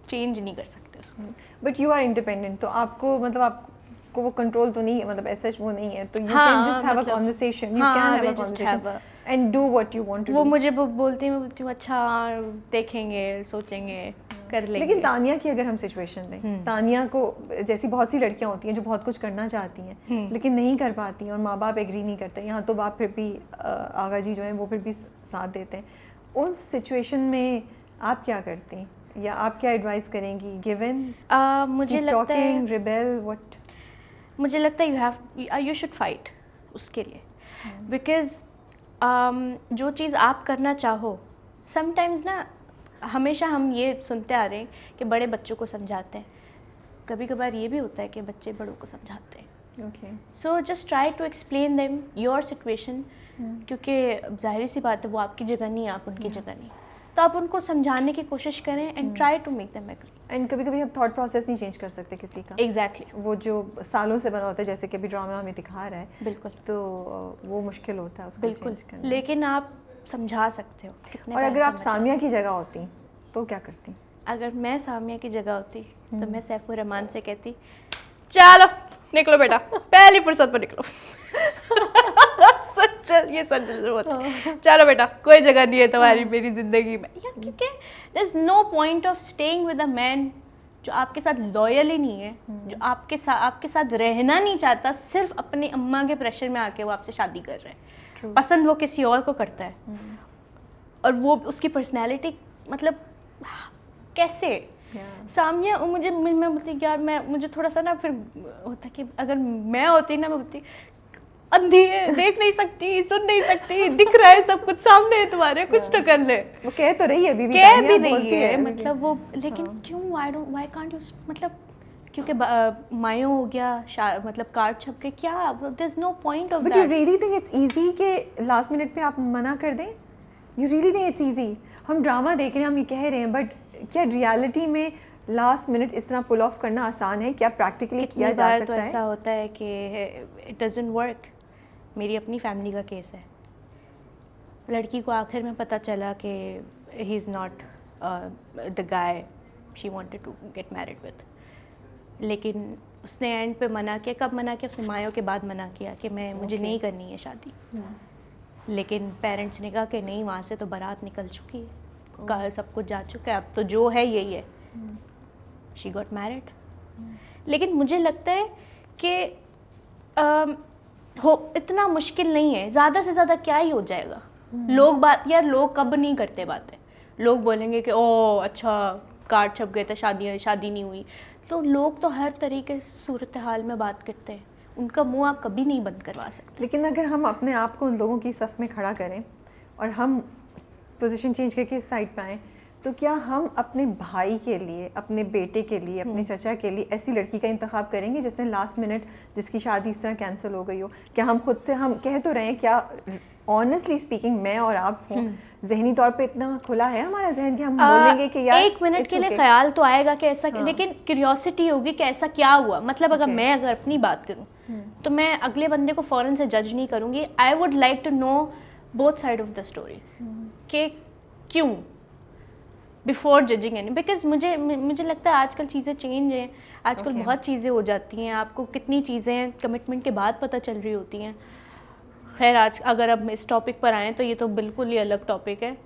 चेंज नहीं कर सकते उसको। बट यू आर इंडिपेंडेंट, तो आपको मतलब आपको वो कंट्रोल तो नहीं है, मतलब ऐसा वो नहीं है, तो यू हाँ, कैन जस्ट हैव अ मतलब- कन्वर्सेशन, यू हाँ, can have we'll a just conversation have and do what you want to वो डू। मुझे बोलती है, मैं बोलती हूँ अच्छा देखेंगे, सोचेंगे, कर लेंगे। लेकिन तानिया की अगर हम सिचुएशन लें, तानिया को जैसी बहुत सी लड़कियां होती हैं जो बहुत कुछ करना चाहती हैं लेकिन नहीं कर पाती हैं और माँ बाप एग्री नहीं करते, यहाँ तो बाप फिर भी आगा जी जो हैं वो फिर भी साथ देते हैं, उस सिचुएशन में आप क्या करती हैं या आप क्या एडवाइस करेंगी? गिवन मुझे लगता है रिबेल व्हाट? मुझे लगता है यू शुड फाइट उसके लिए, बिकॉज जो चीज़ आप करना चाहो, समटाइम्स ना हमेशा हम ये सुनते आ रहे हैं कि बड़े बच्चों को समझाते हैं, कभी कभार ये भी होता है कि बच्चे बड़ों को समझाते हैं। Okay, so just try to explain them your situation, क्योंकि जाहिर सी बात है वो आपकी जगह नहीं, आप उनकी जगह नहीं, तो आप उनको समझाने की कोशिश करें and try to make them agree. And कभी कभी हम थॉट प्रोसेस नहीं चेंज कर सकते किसी का, एग्जैक्टली, वो जो सालों से बना होता है, जैसे कि अभी ड्रामा हमें दिखा रहा है, बिल्कुल तो वो मुश्किल होता है उसको बिल्कुल, चेंज करना। लेकिन आप समझा सकते हो। कितने और बार अगर आप समझा- सामिया की जगह होती तो क्या करती? अगर मैं सामिया की जगह होती तो मैं सैफुर रहमान से कहती, चलो निकलो बेटा, पहली फुर्सत पर निकलो। सच, ये सच होता है। चलो बेटा, कोई जगह नहीं है तुम्हारी मेरी जिंदगी में, या क्योंकि there is no point of staying with a man जो आपके साथ लॉयल ही नहीं है, जो आपके साथ रहना नहीं चाहता, सिर्फ अपनी अम्मा के प्रेशर में आके वो आपसे शादी कर रहे हैं। True. पसंद वो किसी और को करता है, और वो उसकी पर्सनैलिटी, मतलब कैसे सामिया, मुझे मैं बोलती यार, मुझे थोड़ा सा ना फिर होता कि अगर मैं होती ना, मैं बोलती अंधी है, देख नहीं सकती, सुन नहीं सकती, दिख रहा है सब कुछ सामने है तुम्हारे, कुछ तो कर ले। वो कह तो रही है, बीवी कह तानिया भी बोलती रही है, मतलब वो, लेकिन क्यों, व्हाई कांट यू, मतलब क्योंकि मायो हो गया, मतलब कार्ड छप के, क्या, there is no point of but you that. Really think it's easy कि लास्ट मिनट पे आप मना कर दें? You really think it's easy? हम ड्रामा देख रहे हैं, हम ये कह रहे हैं, बट क्या रियलिटी में लास्ट मिनट इस तरह पुल ऑफ करना आसान है? क्या प्रैक्टिकली किया जा तो सकता ऐसा है? होता है कि इट डजंट वर्क। मेरी अपनी फैमिली का केस है, लड़की को आखिर में पता चला कि he is not the guy she wanted to get married with, लेकिन उसने एंड पे मना किया। कब मना किया? उसने मायों के बाद मना किया कि मुझे नहीं करनी है शादी। लेकिन पेरेंट्स ने कहा कि नहीं, वहाँ से तो बारात निकल चुकी है, कल सब कुछ जा चुका है, अब तो जो है यही है। She got married. लेकिन मुझे लगता है कि इतना मुश्किल नहीं है, ज़्यादा से ज़्यादा क्या ही हो जाएगा। लोग कब नहीं करते बातें, लोग बोलेंगे कि ओ अच्छा कार्ड छप गए थे, शादी नहीं हुई। तो लोग तो हर तरीके से सूरत हाल में बात करते हैं, उनका मुंह आप कभी नहीं बंद करवा सकते। लेकिन अगर हम अपने आप को उन लोगों की सफ़ में खड़ा करें और हम पोजीशन चेंज करके इस साइड पे आएँ, तो क्या हम अपने भाई के लिए, अपने बेटे के लिए, अपने चचा के लिए ऐसी लड़की का इंतखाब करेंगे जिसने लास्ट मिनट, जिसकी शादी इस तरह कैंसिल हो गई हो? क्या हम खुद से, हम कह तो रहे हैं, क्या ऑनेस्टली स्पीकिंग मैं और आप हों, जहनी तौर पे इतना खुला है हमारा जहन कि हम बोलेंगे कि यार एक मिनट के लिए ख्याल तो आएगा कि ऐसा, लेकिन क्यूरियोसिटी होगी कि ऐसा क्या हुआ। मतलब अगर अपनी बात करूं तो मैं अगले बंदे को फौरन से जज नहीं करूंगी। I would like to know both side of the story कि क्यों, बिफोर जजिंग एनी। बिकॉज मुझे लगता है आजकल चीज़ें चेंज हैं, आजकल बहुत चीज़ें हो जाती हैं, आपको कितनी चीज़ें कमिटमेंट के बाद पता चल रही होती हैं। खैर, आज अगर अब इस टॉपिक पर आएँ तो ये तो बिल्कुल ही अलग टॉपिक है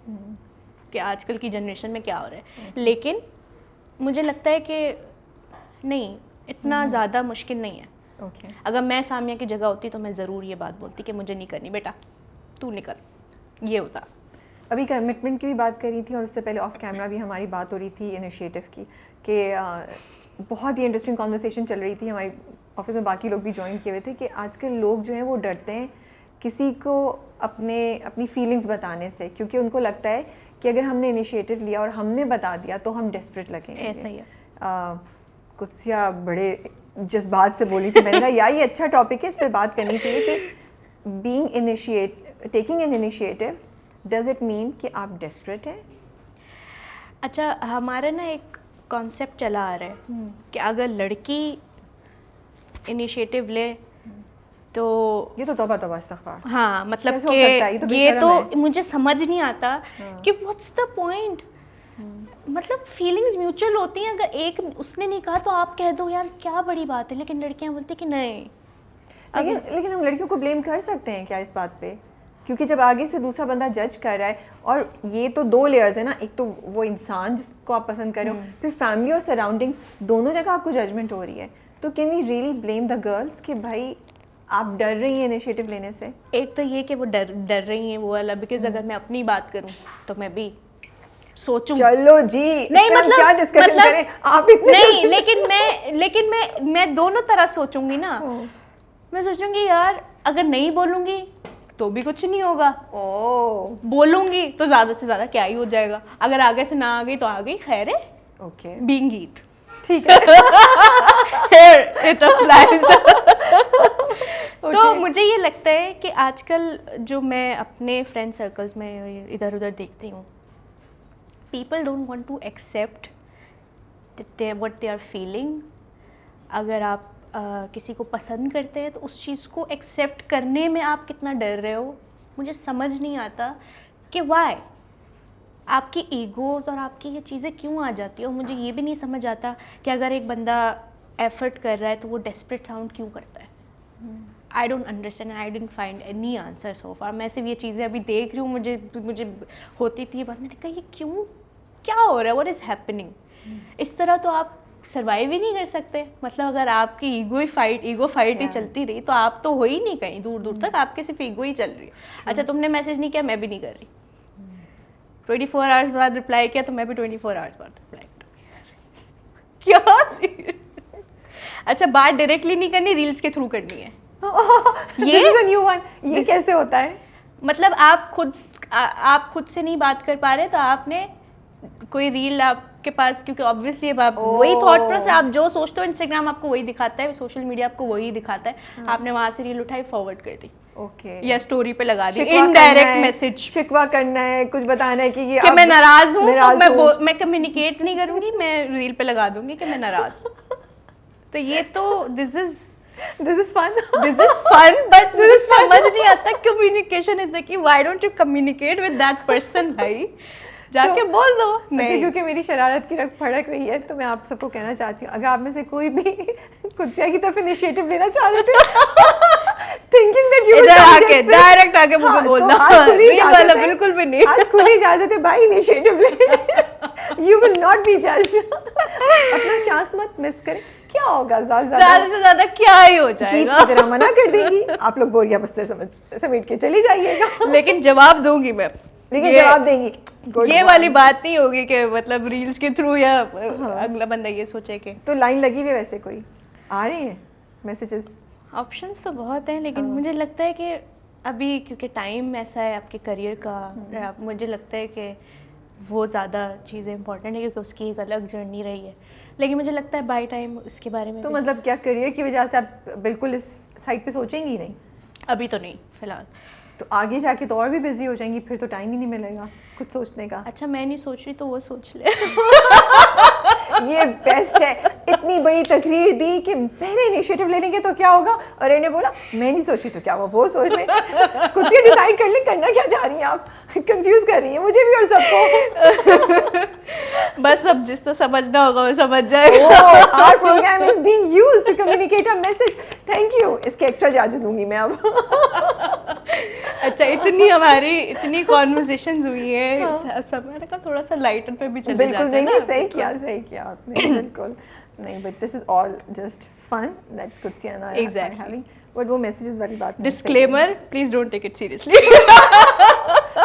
कि आजकल की जनरेशन में क्या हो रहा है। लेकिन मुझे लगता है कि नहीं, इतना ज़्यादा मुश्किल नहीं है। अगर मैं सामिया की जगह होती तो मैं ज़रूर ये बात बोलती कि मुझे नहीं करनी बेटा, तू निकल, ये होता। अभी कमिटमेंट की भी बात करी थी और उससे पहले ऑफ कैमरा भी हमारी बात हो रही थी इनिशिएटिव की, कि बहुत ही इंटरेस्टिंग कॉन्वर्सेशन चल रही थी, हमारे ऑफिस में बाकी लोग भी ज्वाइन किए हुए थे, कि आजकल लोग जो हैं वो डरते हैं किसी को अपनी फीलिंग्स बताने से, क्योंकि उनको लगता है कि अगर हमने इनिशिएटिव लिया और हमने बता दिया तो हम डेस्परेट लगेंगे। ऐसा ही है। कुछ या बड़े जज्बात से बोली थी, मैंने कहा यार ये अच्छा टॉपिक है, इस पर बात करनी चाहिए कि taking an initiative, does it mean कि आप डेस्परेट हैं? अच्छा, हमारा ना एक कॉन्सेप्ट चला आ रहा है कि अगर लड़की इनिशिएटिव ले तो ये तो तौबा तौबा इस्तग़फ़ार। हाँ, मतलब कैसे हो सकता है? ये तो मुझे समझ नहीं आता कि व्हाट्स द पॉइंट। मतलब फीलिंग्स म्यूचुअल होती हैं, अगर एक उसने नहीं कहा तो आप कह दो यार क्या बड़ी बात है, लेकिन लड़कियां बोलती कि नहीं। लेकिन हम लड़कियों को ब्लेम कर सकते हैं क्या इस बात पे? क्योंकि जब आगे से दूसरा बंदा जज कर रहा है, और ये तो दो लेयर्स है ना, एक तो वो इंसान जिसको आप पसंद कर रहे हो, फिर फैमिली और सराउंडिंग्स, दोनों जगह आपको जजमेंट हो रही है। तो can we really blame the girls कि भाई आप डर रही हैं इनिशिएटिव लेने से? एक तो ये कि वो डर रही हैं, वो वाला। बिकॉज अगर मैं अपनी बात करूं तो मैं भी सोचूं, चलो जी, नहीं मतलब क्या डिस्कशन करें आप इतने नहीं, लेकिन मैं दोनों तरह सोचूंगी ना। मैं सोचूंगी यार अगर नहीं बोलूंगी तो भी कुछ नहीं होगा, बोलूंगी तो ज्यादा से ज्यादा क्या ही हो जाएगा, अगर आगे से ना आ गई तो आ गई, खैर है। ओके, बीइंग इट, ठीक है। Here it applies. तो मुझे ये लगता है कि आजकल जो मैं अपने फ्रेंड सर्कल्स में इधर उधर देखती हूँ people don't want to accept what they are feeling. अगर आप किसी को पसंद करते हैं तो उस चीज़ को एक्सेप्ट करने में आप कितना डर रहे हो, मुझे समझ नहीं आता कि वाई आपकी ईगोज़ और आपकी ये चीज़ें क्यों आ जाती है। और मुझे ये भी नहीं समझ आता कि अगर एक बंदा एफर्ट कर रहा है तो वो डेस्परेट साउंड क्यों करता है। I don't understand, I don't find any answer so far. मैं सिर्फ ये चीज़ें अभी देख रही हूँ, मुझे होती थी बात, मैंने कहा ये क्यों, क्या हो रहा है, व्हाट इज़ हैपनिंग। इस तरह तो आप सर्वाइव ही नहीं कर सकते। मतलब अगर आपकी ईगो फाइट ही चलती रही तो आप तो हो ही नहीं कहीं, दूर दूर तक आपके सिर्फ ईगो ही चल रही है। अच्छा तुमने मैसेज नहीं किया, मैं भी नहीं कर रही, 24 आवर्स बाद रिप्लाई किया तो मैं भी 24 आवर्स बाद रिप्लाई करूँगी। क्या अच्छा बात डायरेक्टली नहीं करनी, रील्स के थ्रू करनी है। ये न्यू वन, ये कैसे होता है? मतलब आप खुद से नहीं बात कर पा रहे तो आपने कोई रील आपके पास, क्योंकि ऑब्वियसली आप वही थॉट प्रोसेस, आप जो सोचते हो इंस्टाग्राम आपको वही दिखाता है, सोशल मीडिया आपको वही दिखाता है। आपने वहां से रील उठाई, फॉरवर्ड कर दी, या स्टोरी पे लगा दी, इनडायरेक्ट मैसेज, शिकवा करना है, कुछ बताना है कि कि मैं नाराज हूँ, तो मैं कम्युनिकेट नहीं करूंगी, मैं रील पे लगा दूंगी कि मैं नाराज हूँ। तो ये तो दिस इज फन बट मुझे समझ नहीं आता communication is the key. Why don't you communicate with that person भाई, जाके तो, बोल दो। अच्छा क्योंकि मेरी शरारत की रग फड़क रही है तो मैं आप सबको कहना चाहती हूँ, अगर आप में से कोई भी कुत्सिया की तरफ इनिशिएटिव लेना चाह रहे थे थिंकिंग दैट यू आके डायरेक्ट आके मुझे बोलना, बिल्कुल भी नहीं, आज खुली इजाजत है भाई, इनिशिएटिव ले, you will not be judged. अपना चांस मत मिस करें। क्या होगा, ज्यादा से ज्यादा क्या ही हो जाएगा, की तरह मना कर देगी, आप लोग बोरिया बस्तर समेट के चली जाइएगा। लेकिन जवाब दूंगी मैं, लेकिन जवाब देंगी, ये वाली बात नहीं होगी कि मतलब रील्स के थ्रू या अगला बंदा ये सोचे कि। तो लाइन लगी हुई वैसे कोई आ रही है मैसेजेस? ऑप्शंस तो बहुत हैं, लेकिन मुझे लगता है कि अभी क्योंकि टाइम ऐसा है आपके करियर का, मुझे लगता है कि वो ज़्यादा चीज़ें इंपॉर्टेंट है क्योंकि उसकी एक अलग जर्नी रही है। लेकिन मुझे लगता है बाय टाइम इसके बारे में तो मतलब क्या करियर की वजह से आप बिल्कुल इस साइड पे सोचेंगी नहीं? अभी तो नहीं फिलहाल। तो आगे जाके तो और भी बिजी हो जाएंगी, फिर तो टाइम ही नहीं मिलेगा कुछ सोचने का। अच्छा मैं नहीं सोच रही तो वो सोच ले। ये बेस्ट है, इतनी बड़ी तकरीर दी कि पहले इनिशिएटिव ले लेंगे तो क्या होगा, और इन्हें बोला मैं नहीं सोची तो क्या वो सोच ले। खुद से डिसाइड कर ले करना क्या चाह रही हैं आप, कंफ्यूज कर रही हैं मुझे भी और सबको। बस अब जिस तो समझना होगा वो समझ जाए। Our program is being used to communicate a message. Thank you. इसके एक्स्ट्रा चार्जेस दूंगी मैं अब। अच्छा इतनी कॉन्वर्सेशंस हुई है, समय का थोड़ा सा लाइटर पे भी चले जाते हैं ना। बिल्कुल सही किया आपने, बिल्कुल नहीं, but this is all just fun that कुत्सिया and I are having. But वो मैसेजेस वाली बात नहीं। Disclaimer, please don't take it seriously.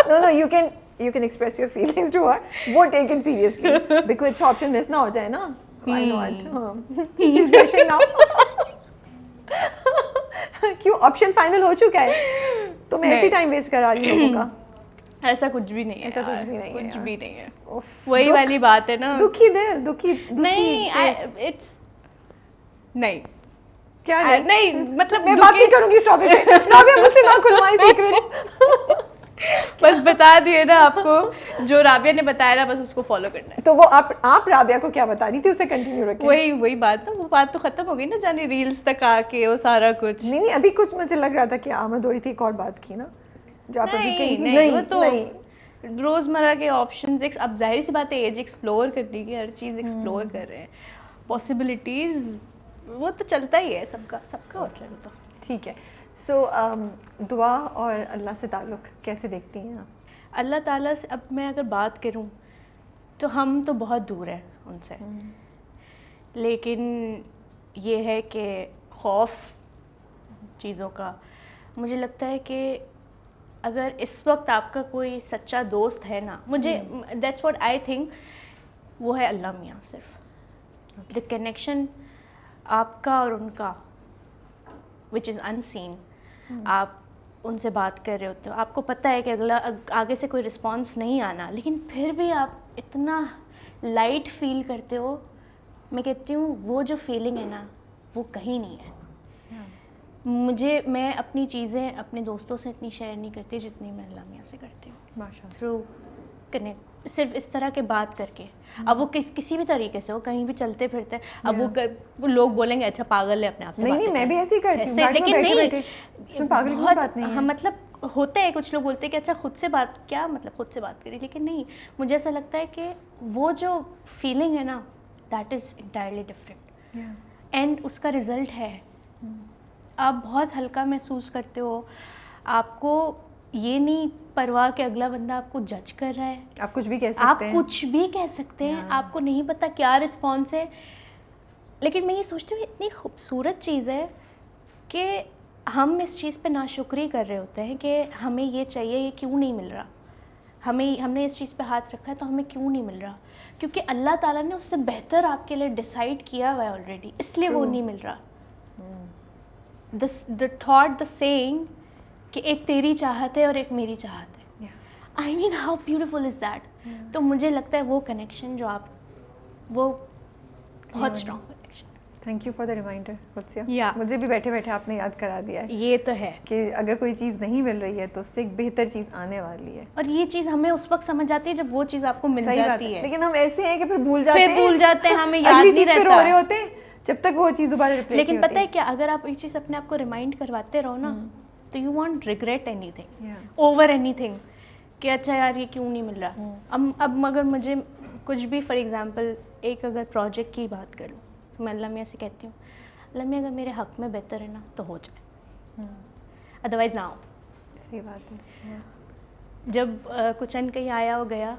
No, you can express your feelings to her. वो take it seriously. because अच्छा ऑप्शन मिस ना हो जाए ना। Why not? She's blushing now. क्यों, ऑप्शन फाइनल हो चुका है तो मैं ऐसे टाइम वेस्ट करा रही हूँ लोगों का। ऐसा कुछ भी नहीं है, ऐसा कुछ भी नहीं है, कुछ भी नहीं है। वही वाली बात है ना, दुखी दिल, दुखी नहीं, इट्स नहीं क्या नहीं मतलब मैं बात नहीं करूंगी इस टॉपिक पे। राबिया मुझसे ना खुलवाई सीक्रेट्स। बस बता दिए ना आपको, जो राबिया ने बताया ना बस उसको फॉलो करना है। तो वो आप राबिया को क्या बता रही थी, उसे कंटिन्यू रखें। वही बात ना, वो बात तो खत्म हो गई ना, जाने रील्स तक आके वो सारा कुछ। नहीं अभी कुछ मुझे लग रहा था कि आमद हो रही थी, एक और बात की ना जो आप अभी कही थी। नहीं वो तो रोजमर्रा के ऑप्शंस, अब जाहिर सी बात है एज एक्सप्लोर करने की, हर चीज एक्सप्लोर कर रहे हैं, पॉसिबिलिटीज वो तो चलता ही है सबका होता है तो। ठीक है। सो दुआ और अल्लाह से ताल्लुक़ कैसे देखती हैं आप? अल्लाह ताला से अब मैं अगर बात करूं तो हम तो बहुत दूर हैं उनसे, लेकिन ये है कि खौफ चीज़ों का, मुझे लगता है कि अगर इस वक्त आपका कोई सच्चा दोस्त है ना, मुझे दैट्स व्हाट आई थिंक, वो है अल्लाह मियाँ। सिर्फ द कनेक्शन आपका और उनका विच इज़ अनसीन, आप उनसे बात कर रहे होते हो, आपको पता है कि अगला आगे से कोई रिस्पॉन्स नहीं आना, लेकिन फिर भी आप इतना लाइट फील करते हो। मैं कहती हूँ वो जो फीलिंग है ना वो कहीं नहीं है। मैं अपनी चीज़ें अपने दोस्तों से इतनी शेयर नहीं करती जितनी मैं अल्लाह मियाँ से करती हूँ, थ्रू कनेक्ट सिर्फ इस तरह के बात करके, अब वो किसी भी तरीके से हो, कहीं भी चलते फिरते, अब वो लोग बोलेंगे अच्छा पागल है, अपने आप से नहीं मैं भी ऐसे ही करती हूँ, लेकिन नहीं, इसमें पागल की बात नहीं है। मतलब होते हैं कुछ लोग बोलते हैं कि अच्छा खुद से बात, क्या मतलब खुद से बात करी, लेकिन नहीं, मुझे ऐसा लगता है कि वो जो फीलिंग है ना, that is entirely different, and उसका रिजल्ट है, आप बहुत हल्का महसूस करते हो, आपको ये नहीं परवाह कि अगला बंदा आपको जज कर रहा है, आप कुछ भी कह सकते हैं, आप कुछ भी कह सकते हैं, आपको नहीं पता क्या रिस्पॉन्स है। लेकिन मैं ये सोचती हूँ इतनी खूबसूरत चीज़ है कि हम इस चीज़ पे नाशुक्री कर रहे होते हैं कि हमें ये चाहिए, ये क्यों नहीं मिल रहा, हमने इस चीज़ पे हाथ रखा है तो हमें क्यों नहीं मिल रहा, क्योंकि अल्लाह ताला ने उससे बेहतर आपके लिए डिसाइड किया हुआ है ऑलरेडी, इसलिए वो नहीं मिल रहा। द थॉट, द सेइंग कि एक तेरी चाहत है और एक मेरी चाहत है, I mean how beautiful is that. तो मुझे लगता है वो कनेक्शन जो आप, वो बहुत strong connection. Thank you for the reminder कुत्सिया, Yeah. मुझे भी बैठे बैठे आपने याद करा दिया है ये तो है, कि अगर कोई चीज़ नहीं मिल रही है तो उससे एक बेहतर चीज़ आने वाली है, और ये चीज़ हमें उस वक्त समझ आती है जब वो चीज़ आपको मिल सही बात जाती है, लेकिन हम ऐसे हैं कि फिर भूल जाते हैं, हमें याद अगली नहीं चीज़ पे रो रहे रहता। होते हैं जब तक वो चीज़ दोबारा रिप्लेस लेकिन पता है क्या, अगर आप ये चीज़ अपने आप को रिमाइंड करवाते रहो ना, तो you want regret anything over anything कि अच्छा यार ये क्यों नहीं मिल रहा। अब अगर मुझे कुछ भी, फॉर एग्जांपल एक अगर प्रोजेक्ट की बात कर लूँ, तो मैं अल्लाह मियाँ से कहती हूँ, अल्लाह मियाँ अगर मेरे हक में बेहतर है ना तो हो जाए, अदरवाइज ना हो। सही बात है। जब कुछ अन कहीं आया हो गया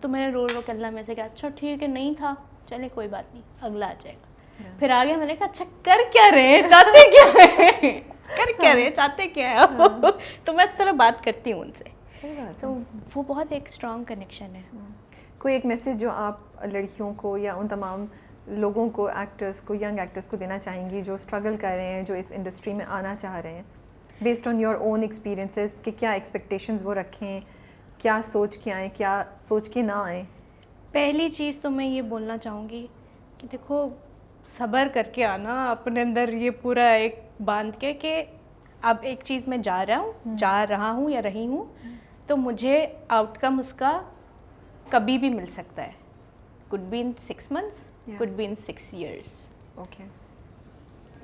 तो मैंने रो के अल्लाह में से कहा अच्छा ठीक है नहीं था, चले कोई बात नहीं, अगला आ जाएगा। फिर आ गया, मैंने कहा अच्छा कर क्या रहे हैं, चाहते क्या है, कर क्या रहे हैं, चाहते क्या है आप? तो मैं इस तरह बात करती हूँ उनसे, सही बात है। तो वो बहुत एक स्ट्रॉन्ग कनेक्शन है। कोई एक मैसेज जो आप लड़कियों को या उन तमाम लोगों को, एक्टर्स को, यंग एक्टर्स को देना चाहेंगी जो स्ट्रगल कर रहे हैं, जो इस इंडस्ट्री में आना चाह रहे हैं, based on your own experiences, कि क्या एक्सपेक्टेशंस वो रखें, क्या सोच के आएँ, क्या सोच के ना आएँ? पहली चीज़ तो मैं ये बोलना चाहूँगी कि देखो, सब्र करके आना, अपने अंदर ये पूरा एक बांध के कि अब एक चीज़ में जा रहा हूँ या रही हूँ, तो मुझे आउटकम उसका कभी भी मिल सकता है, could be in 6 months, could be in 6 years। Okay,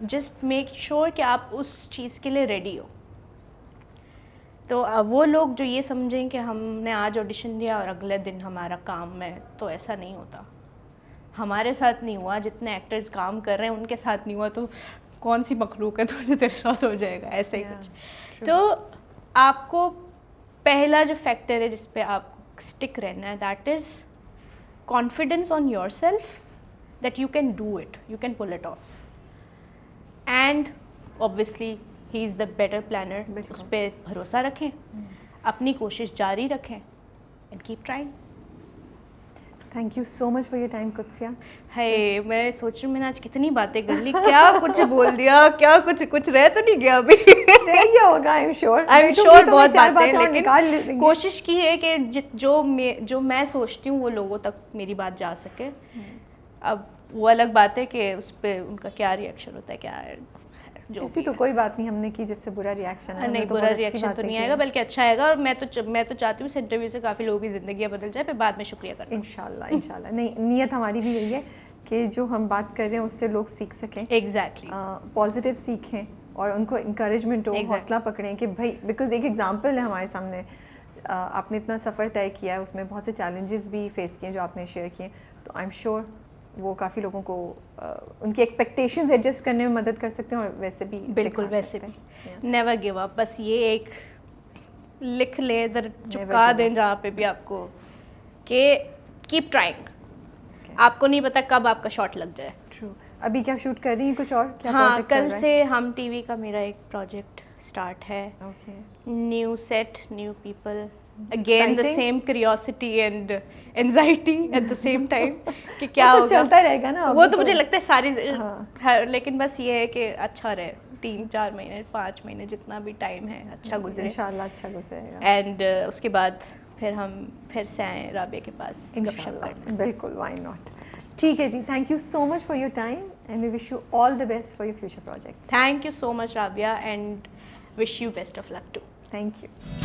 just make sure कि आप उस चीज़ के लिए रेडी हो। तो वो लोग जो ये समझें कि हमने आज ऑडिशन दिया और अगले दिन हमारा काम है, तो ऐसा नहीं होता। हमारे साथ नहीं हुआ, जितने एक्टर्स काम कर रहे हैं उनके साथ नहीं हुआ, तो कौन सी मखलूक है तो तेरे साथ हो जाएगा, ऐसे ही कुछ। तो आपको पहला जो फैक्टर है जिस पे आपको स्टिक रहना है, that is confidence on yourself that you can do it, you can pull it off, and obviously he is the better planner. उस पर भरोसा रखें, अपनी कोशिश जारी रखें, and keep trying. Thank you so much for your time कुत्सिया। है, मैं सोच रही हूँ मैंने आज कितनी बातें कर ली, क्या कुछ बोल दिया, क्या कुछ रह तो नहीं गया अभी? रह गया होगा, आई एम श्योर बहुत बातें, लेकिन कोशिश की है कि जो मैं सोचती हूँ वो लोगों तक मेरी बात जा सके। अब वो अलग बात है कि उस पर उनका क्या रिएक्शन होता है, क्या है, जो ऐसी तो कोई बात नहीं हमने की जिससे बुरा रिएक्शन है। नहीं, बुरा रिएक्शन तो नहीं आएगा, बल्कि अच्छा आएगा। और मैं तो चाहती हूँ इस इंटरव्यू से काफ़ी लोगों की ज़िंदगी बदल जाए, फिर बाद में शुक्रिया करना। इंशाल्लाह नहीं, नीयत हमारी भी यही है कि जो हम बात कर रहे हैं उससे लोग सीख सकें, एग्जैक्टली पॉजिटिव सीखें और उनको इंकरेजमेंट हो, हौसला पकड़ें कि भाई, बिकॉज एक एग्जांपल है हमारे सामने, आपने इतना सफ़र तय किया है, उसमें बहुत से चैलेंजेस भी फेस किए जो आपने शेयर किए, तो आई एम श्योर वो काफ़ी लोगों को उनकी एक्सपेक्टेशंस एडजस्ट करने में मदद कर सकते हैं, और वैसे भी बिल्कुल वैसे भी नेवर गिव अप। बस ये एक लिख ले इधर, चुका दें जहाँ पे भी आपको, कि कीप ट्राइंग, आपको नहीं पता कब आपका शॉट लग जाए। ट्रू। अभी क्या शूट कर रही हैं, कुछ और क्या? हाँ, कल से हम टीवी का मेरा एक प्रोजेक्ट स्टार्ट है। Okay, new set, new people, again the same curiosity and anxiety at the same time कि क्या होगा। चलता रहेगा ना वो तो मुझे लगता है सारी लेकिन बस ये है कि अच्छा रहे, 3-4 महीने 5 महीने जितना भी टाइम है अच्छा गुजरे इंशाल्लाह, अच्छा गुजरेगा। एंड उसके बाद फिर हम फिर से आए राबिया के पास गपशप करने। बिल्कुल, व्हाई नॉट। ठीक है जी, thank you so much for your time and we wish you all the best for your future projects. Thank you so much Rabia and wish you best of luck too. Thank you.